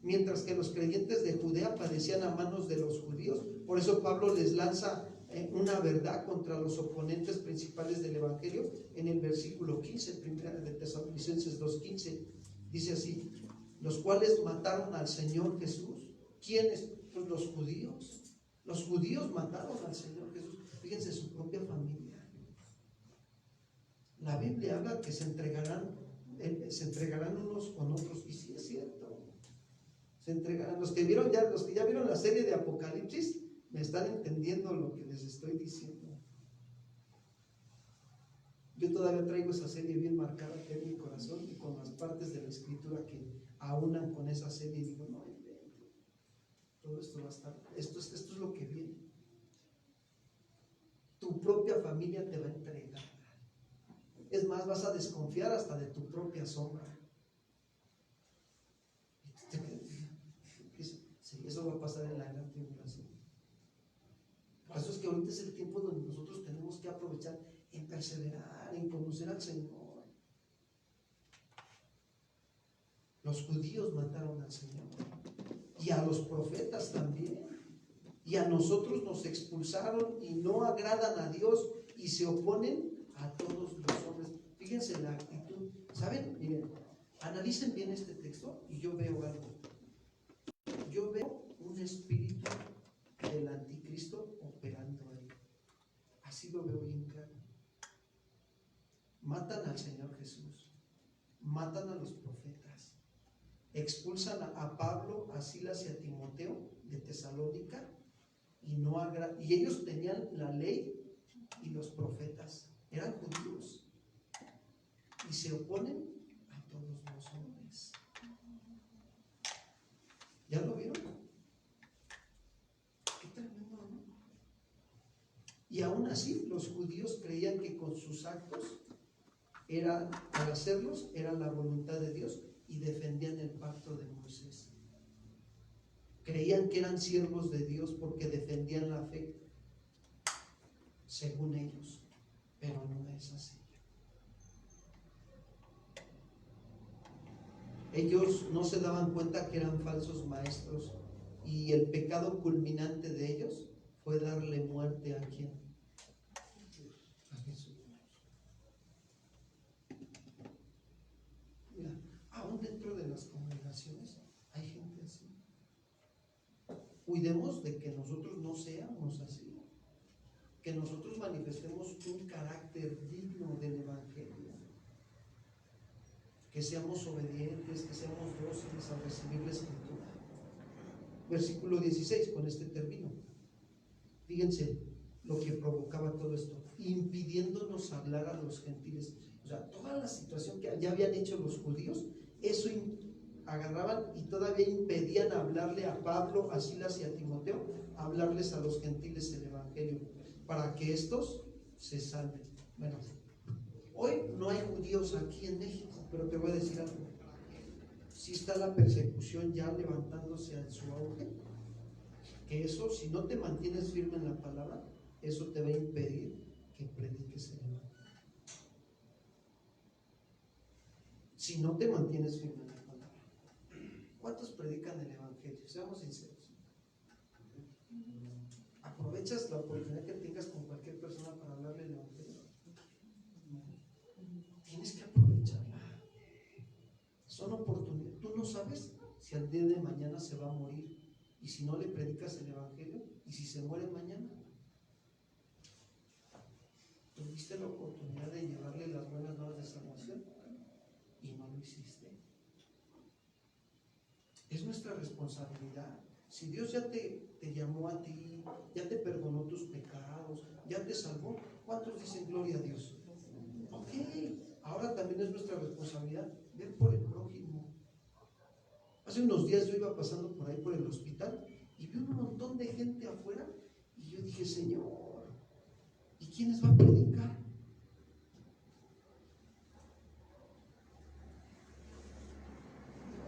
mientras que los creyentes de Judea padecían a manos de los judíos. Por eso Pablo les lanza una verdad contra los oponentes principales del Evangelio en el versículo 15, primera de Tesalonicenses 2:15. Dice así: los cuales mataron al Señor Jesús. ¿Quiénes? Pues los judíos. Los judíos mataron al Señor Jesús. Fíjense, su propia familia. La Biblia habla que se entregarán unos con otros, y sí es cierto. Se entregarán. Los que ya vieron la serie de Apocalipsis, me están entendiendo lo que les estoy diciendo. Yo todavía traigo esa serie bien marcada aquí en mi corazón, y con las partes de la escritura que aunan con esa serie, y digo, no, todo esto va a estar, esto es lo que viene. Tu propia familia te va a entregar. Es más, vas a desconfiar hasta de tu propia sombra. Sí, eso va a pasar en la gran tribulación. Por eso es que ahorita es el tiempo donde nosotros tenemos que aprovechar en perseverar, en conocer al Señor. Los judíos mataron al Señor, y a los profetas también, y a nosotros nos expulsaron y no agradan a Dios y se oponen a todos los hombres. Fíjense la actitud. ¿Saben? Miren, analicen bien este texto y yo veo algo. Yo veo un espíritu del anticristo operando ahí. Así lo veo bien claro. Matan al Señor Jesús, matan a los profetas, expulsan a Pablo, a Silas y a Timoteo de Tesalónica, y ellos tenían la ley y los profetas, eran judíos, y se oponen a todos los hombres. ¿Ya lo vieron? Qué tremendo, ¿no? Y aún así los judíos creían que con sus actos al hacerlos era la voluntad de Dios, y defendían el pacto de Moisés. Creían que eran siervos de Dios porque defendían la fe, según ellos, pero no es así. Ellos no se daban cuenta que eran falsos maestros, y el pecado culminante de ellos fue darle muerte a ¿quién? A Jesús. Mira, aún dentro de las congregaciones hay gente así. Cuidemos de que nosotros no seamos así, que nosotros manifestemos un carácter digno del Evangelio, que seamos obedientes, que seamos dóciles al recibir la Escritura. Versículo 16, con este término. Fíjense lo que provocaba todo esto: impidiéndonos hablar a los gentiles. O sea, toda la situación que ya habían hecho los judíos, eso agarraban y todavía impedían hablarle a Pablo, a Silas y a Timoteo, hablarles a los gentiles el Evangelio, para que estos se salven. Bueno, hoy no hay judíos aquí en México, pero te voy a decir algo. Si está la persecución ya levantándose en su auge, que eso, si no te mantienes firme en la palabra, eso te va a impedir que prediques el Evangelio. Si no te mantienes firme en la palabra. ¿Cuántos predican el Evangelio? Seamos sinceros. ¿Aprovechas la oportunidad que tengas con cualquier persona para hablarle el Evangelio? Tienes que aprovecharla. Son oportunidades. Tú no sabes si al día de mañana se va a morir, y si no le predicas el Evangelio, y si se muere mañana. Tuviste la oportunidad de llevarle las buenas nuevas de salvación y no lo hiciste. Es nuestra responsabilidad. Si Dios ya te llamó a ti, ya te perdonó tus pecados, ya te salvó, ¿cuántos dicen gloria a Dios? Ok, ahora también es nuestra responsabilidad ver por el prójimo. Hace unos días yo iba pasando por ahí por el hospital y vi un montón de gente afuera, y yo dije, dije, Señor, ¿y quiénes va a predicar?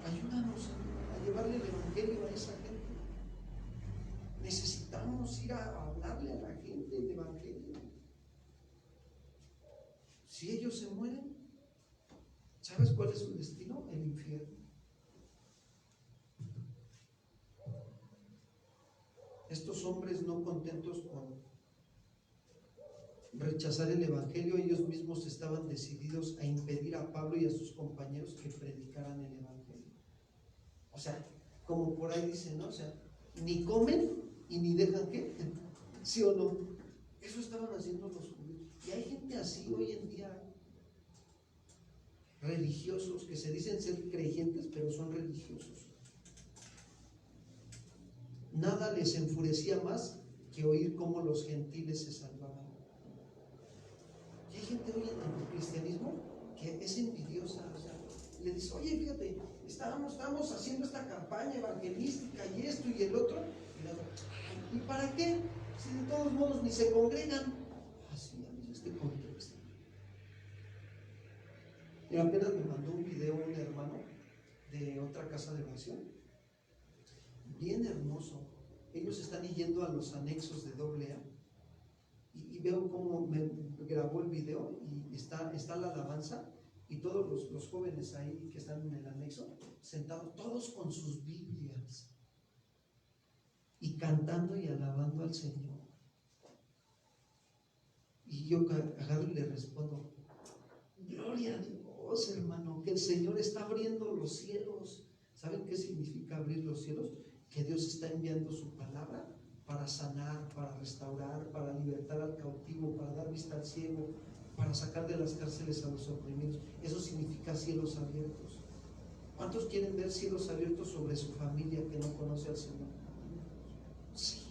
Ayúdanos a llevarle el evangelio a esa gente. Necesitamos ir a hablarle a la gente el evangelio. Si ellos se mueren, ¿sabes cuál es su destino? El infierno. Estos hombres, no contentos con rechazar el evangelio, ellos mismos estaban decididos a impedir a Pablo y a sus compañeros que predicaran el evangelio. O sea, como por ahí dicen, ¿no? O sea, ni comen y ni dejan que, ¿sí o no? Eso estaban haciendo los judíos. Y hay gente así hoy en día, religiosos, que se dicen ser creyentes, pero son religiosos. Nada les enfurecía más que oír cómo los gentiles se salvaban. Y hay gente hoy en el cristianismo que es envidiosa, o sea, le dice, oye, fíjate, estábamos haciendo esta campaña evangelística y esto y el otro, ¿y para qué? Si de todos modos ni se congregan. Así, este contexto. Y apenas me mandó un video un hermano de otra casa de oración, bien hermoso. Ellos están yendo a los anexos de AA y veo cómo me grabó el video y está la alabanza y todos los jóvenes ahí que están en el anexo, sentados todos con sus Biblias y cantando y alabando al Señor. Y yo agarro y le respondo, gloria a Dios, hermano, que el Señor está abriendo los cielos. ¿Saben qué significa abrir los cielos? Que Dios está enviando su palabra para sanar, para restaurar, para libertar al cautivo, para dar vista al ciego, para sacar de las cárceles a los oprimidos. Eso significa cielos abiertos. ¿Cuántos quieren ver cielos abiertos sobre su familia que no conoce al Señor? Sí.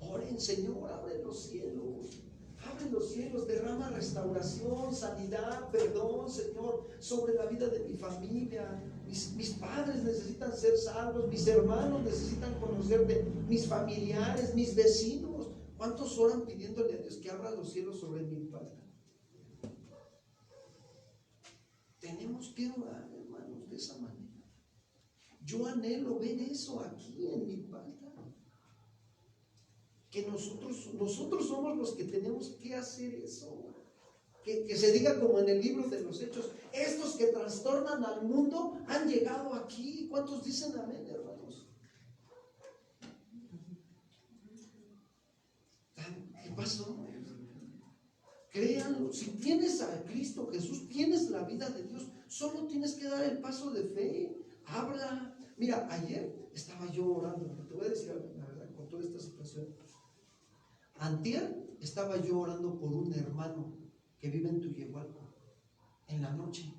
Oren, Señor, abre los cielos. Abre los cielos, derrama restauración, sanidad, perdón, Señor, sobre la vida de mi familia. Mis padres necesitan ser salvos, mis hermanos necesitan conocerte, mis familiares, mis vecinos. ¿Cuántos oran pidiéndole a Dios que abra los cielos sobre mi palta? Tenemos que orar, hermanos, de esa manera. Yo anhelo ver eso aquí en mi palta. Que nosotros somos los que tenemos que hacer eso. Que se diga como en el libro de los Hechos, estos que trastornan al mundo han llegado aquí. ¿Cuántos dicen amén, hermanos? ¿Qué pasó? Créanlo, si tienes a Cristo Jesús, tienes la vida de Dios, solo tienes que dar el paso de fe. Habla. Mira, ayer estaba yo orando, te voy a decir la verdad, con toda esta situación. Antier estaba yo orando por un hermano que vive en Tuyehualco, en la noche.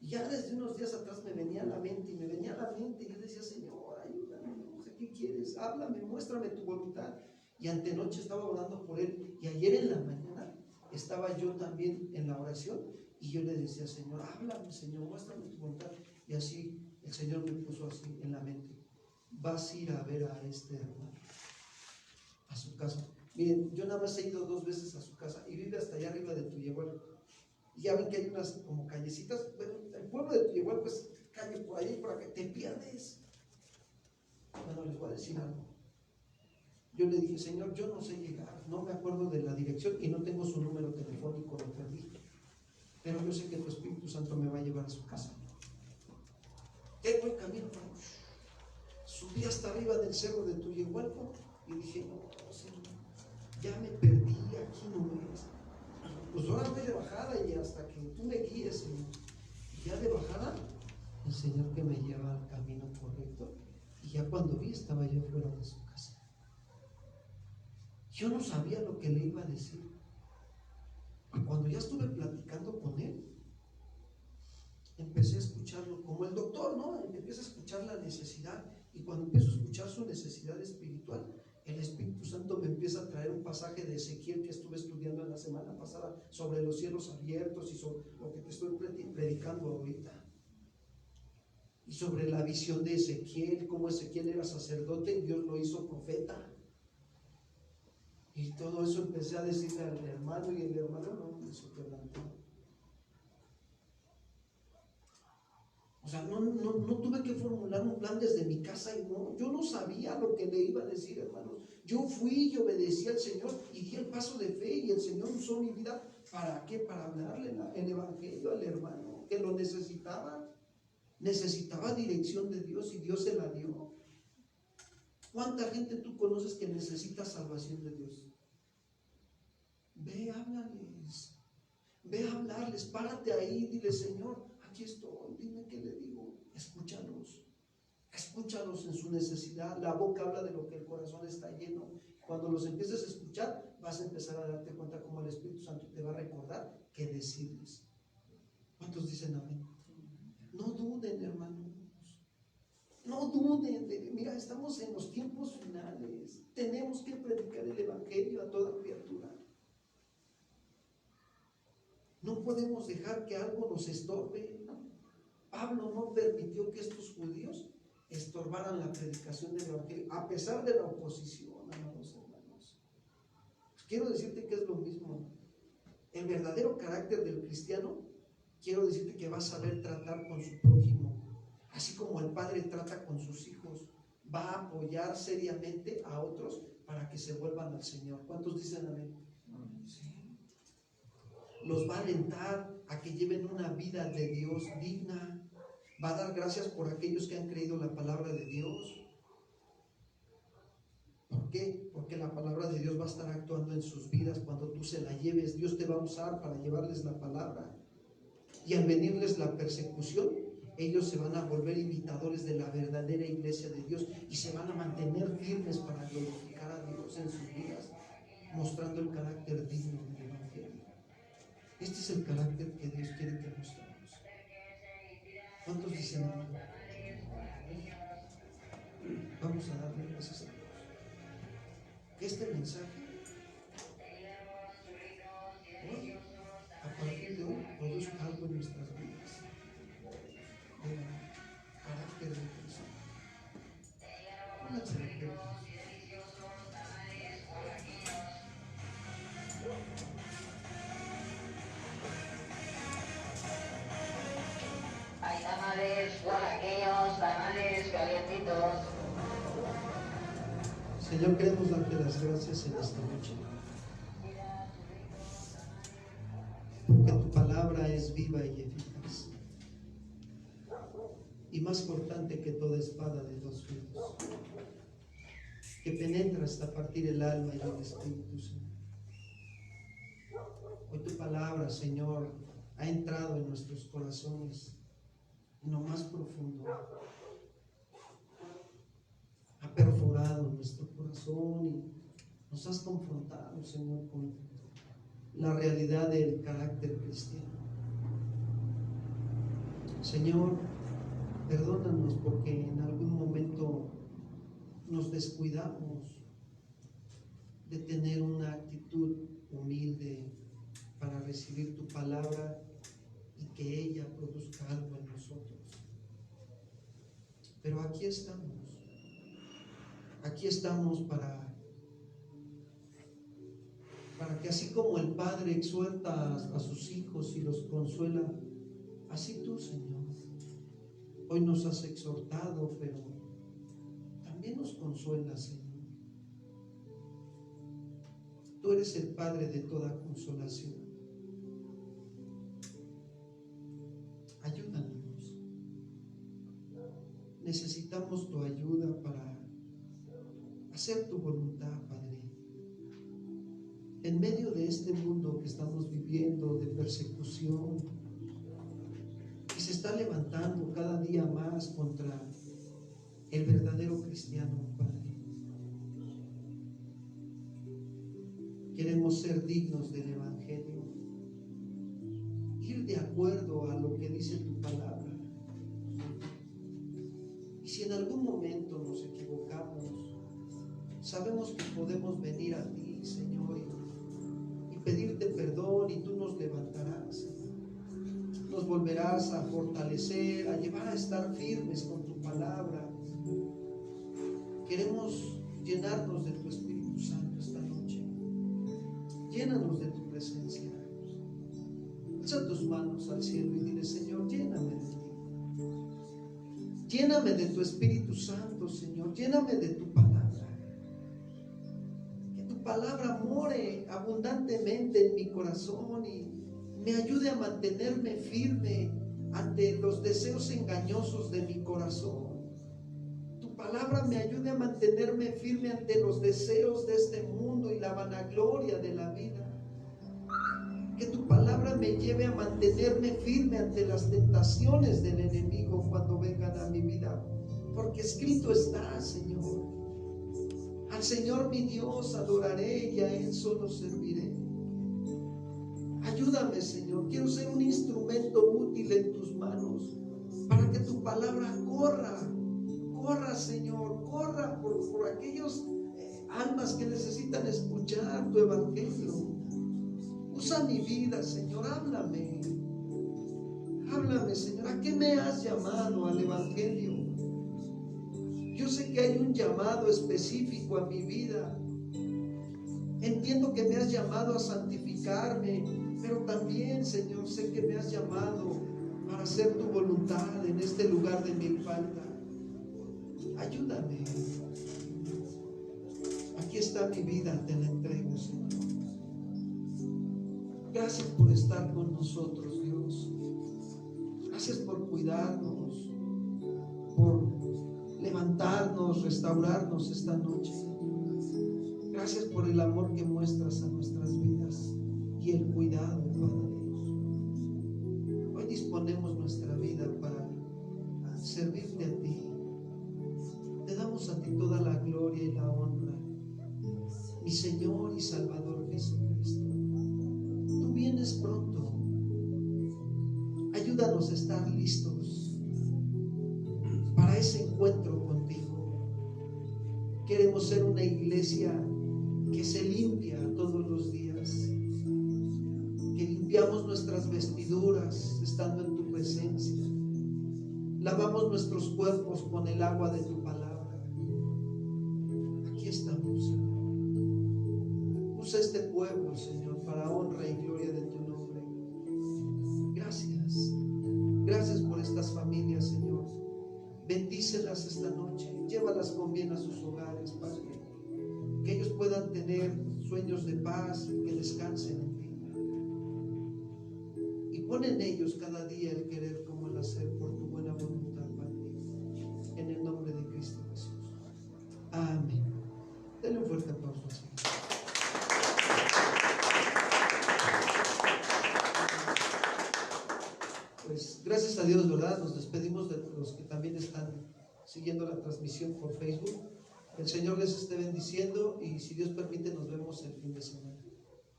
Y ya desde unos días atrás me venía a la mente, y yo decía, Señor, ayúdame, no sé qué quieres, háblame, muéstrame tu voluntad. Y antenoche estaba orando por él, y ayer en la mañana estaba yo también en la oración, y yo le decía, Señor, háblame, Señor, muéstrame tu voluntad. Y así el Señor me puso así en la mente, vas a ir a ver a este hermano, a su casa. Miren, yo nada más he ido 2 veces a su casa y vive hasta allá arriba de Tuyehualco. Y ya ven que hay unas como callecitas. Bueno, el pueblo de Tuyehualco es calle por allá y por acá, te pierdes. Bueno, les voy a decir algo. Yo le dije, Señor, yo no sé llegar, no me acuerdo de la dirección y no tengo su número telefónico, lo perdí. Pero yo sé que tu Espíritu Santo me va a llevar a su casa. Tengo el camino, subí hasta arriba del cerro de Tuyehualco y dije, no, Señor, ya me perdí, aquí no es. Pues ahora voy de bajada y hasta que tú me guíes, Señor. Y ya de bajada, el Señor que me lleva al camino correcto. Y ya cuando vi, estaba yo fuera de su casa. Yo no sabía lo que le iba a decir. Cuando ya estuve platicando con él, empecé a escucharlo como el doctor, ¿no? Empieza a escuchar la necesidad. Y cuando empiezo a escuchar su necesidad espiritual, el Espíritu Santo me empieza a traer un pasaje de Ezequiel que estuve estudiando en la semana pasada sobre los cielos abiertos y sobre lo que te estoy predicando ahorita. Y sobre la visión de Ezequiel, cómo Ezequiel era sacerdote y Dios lo hizo profeta. Y todo eso empecé a decirle al hermano, y el hermano no se quebrantó. O sea, no tuve que formular un plan desde mi casa, y yo no sabía lo que le iba a decir, hermanos. Yo fui y obedecí al Señor y di el paso de fe, y el Señor usó mi vida. ¿Para qué? Para hablarle el evangelio al hermano que lo necesitaba. Necesitaba dirección de Dios y Dios se la dio. ¿Cuánta gente tú conoces que necesita salvación de Dios? Ve, háblales. Ve a hablarles, párate ahí, dile: Señor, aquí estoy, dime qué le digo. Escúchalos en su necesidad. La boca habla de lo que el corazón está lleno. Cuando los empieces a escuchar, vas a empezar a darte cuenta cómo el Espíritu Santo te va a recordar qué decirles. ¿Cuántos dicen amén? No duden, hermanos. No duden. Mira, estamos en los tiempos finales. Tenemos que predicar el evangelio a toda criatura. No podemos dejar que algo nos estorbe. Pablo no permitió que estos judíos estorbaran la predicación del evangelio, a pesar de la oposición, amados hermanos. Quiero decirte que es lo mismo. El verdadero carácter del cristiano, quiero decirte que va a saber tratar con su prójimo, así como el padre trata con sus hijos. Va a apoyar seriamente a otros para que se vuelvan al Señor. ¿Cuántos dicen amén? Sí. Los va a alentar a que lleven una vida de Dios digna. Va a dar gracias por aquellos que han creído la palabra de Dios. ¿Por qué? Porque la palabra de Dios va a estar actuando en sus vidas. Cuando tú se la lleves, Dios te va a usar para llevarles la palabra. Y al venirles la persecución, ellos se van a volver imitadores de la verdadera iglesia de Dios y se van a mantener firmes para glorificar a Dios en sus vidas, mostrando el carácter digno del evangelio. Este es el carácter que Dios quiere que mostremos. ¿Cuántos dicen amén? Vamos a darle gracias a Dios. Que este mensaje hoy, a partir de hoy, produzca algo en nuestras vidas. El carácter de Cristo. Pónganse de pie. Hay tamales oaxaqueños, tamales calientitos. Señor, queremos darte las gracias en esta noche, porque tu palabra es viva y eficaz, y más cortante que toda espada de dos filos, que penetra hasta partir el alma y el espíritu, Señor. Hoy tu palabra, Señor, ha entrado en nuestros corazones, en lo más profundo. Ha perforado nuestro corazón y nos has confrontado, Señor, con la realidad del carácter cristiano. Señor, perdónanos porque en algún momento nos descuidamos de tener una actitud humilde para recibir tu palabra y que ella produzca algo en nosotros. Pero aquí estamos para que así como el Padre exhorta a sus hijos y los consuela, así tú, Señor, hoy nos has exhortado, pero también nos consuelas, Señor. Tú eres el Padre de toda consolación. Ayúdanos. Necesitamos tu ayuda para hacer tu voluntad, Padre. En medio de este mundo que estamos viviendo de persecución, que se está levantando cada día más contra el verdadero cristiano, Padre, queremos ser dignos del evangelio, ir de acuerdo a lo que dice tu palabra. Y si en algún momento nos equivocamos, sabemos que podemos venir a ti, Señor, y pedirte perdón, y tú nos levantarás, nos volverás a fortalecer, a llevar a estar firmes con tu palabra. Queremos llenarnos de tu Espíritu Santo esta noche. Llénanos de tu presencia. Alza tus manos al cielo y dile: Señor, lléname de ti. Lléname de tu Espíritu Santo, Señor. Lléname de tu palabra. Que tu palabra more abundantemente en mi corazón y me ayude a mantenerme firme ante los deseos engañosos de mi corazón. Tu palabra me ayude a mantenerme firme ante los deseos de este mundo y la vanagloria de la vida. Que tu palabra me lleve a mantenerme firme ante las tentaciones del enemigo cuando vengan a mi vida, porque escrito está, Señor: al Señor mi Dios adoraré y a Él solo serviré. Ayúdame, Señor. Quiero ser un instrumento útil en tus manos para que tu palabra corra, Señor, corra por aquellos almas que necesitan escuchar tu evangelio. Usa mi vida, Señor. Háblame, Señor. ¿A qué me has llamado? Al evangelio. Yo sé que hay un llamado específico a mi vida. Entiendo que me has llamado a santificarme, pero también, Señor, sé que me has llamado para hacer tu voluntad en este lugar de mi falta. Ayúdame. Aquí está mi vida, te la entrego, Señor. Gracias por estar con nosotros, Dios. Gracias por cuidarnos, por levantarnos, restaurarnos esta noche. Gracias por el amor que muestras a nuestras vidas y el cuidado, Padre Dios. Hoy disponemos nuestra vida para servirte a ti. Te damos a ti toda la gloria y la honra, mi Señor y Salvador Jesucristo. Tú vienes pronto. Ayúdanos a estar listos para ese encuentro contigo. Queremos ser una iglesia que se limpia todos los días, que limpiamos nuestras vestiduras estando en tu presencia, lavamos nuestros cuerpos con el agua de tu palabra. Aquí estamos, Señor. Usa este pueblo, Señor, para honra y gloria de tu nombre. Gracias por estas familias, Señor. Bendícelas esta noche, llévalas con bien a sus hogares, Padre. Que ellos puedan tener sueños de paz y que descansen en ti. Y pon en ellos cada día el querer como el hacer por tu buena voluntad, Padre. En el nombre de Cristo Jesús. Amén. Denle un fuerte aplauso al Señor. Pues gracias a Dios, ¿verdad? Nos despedimos de los que también están siguiendo la transmisión por Facebook. El Señor les esté bendiciendo y si Dios permite nos vemos el fin de semana.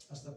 Hasta pronto.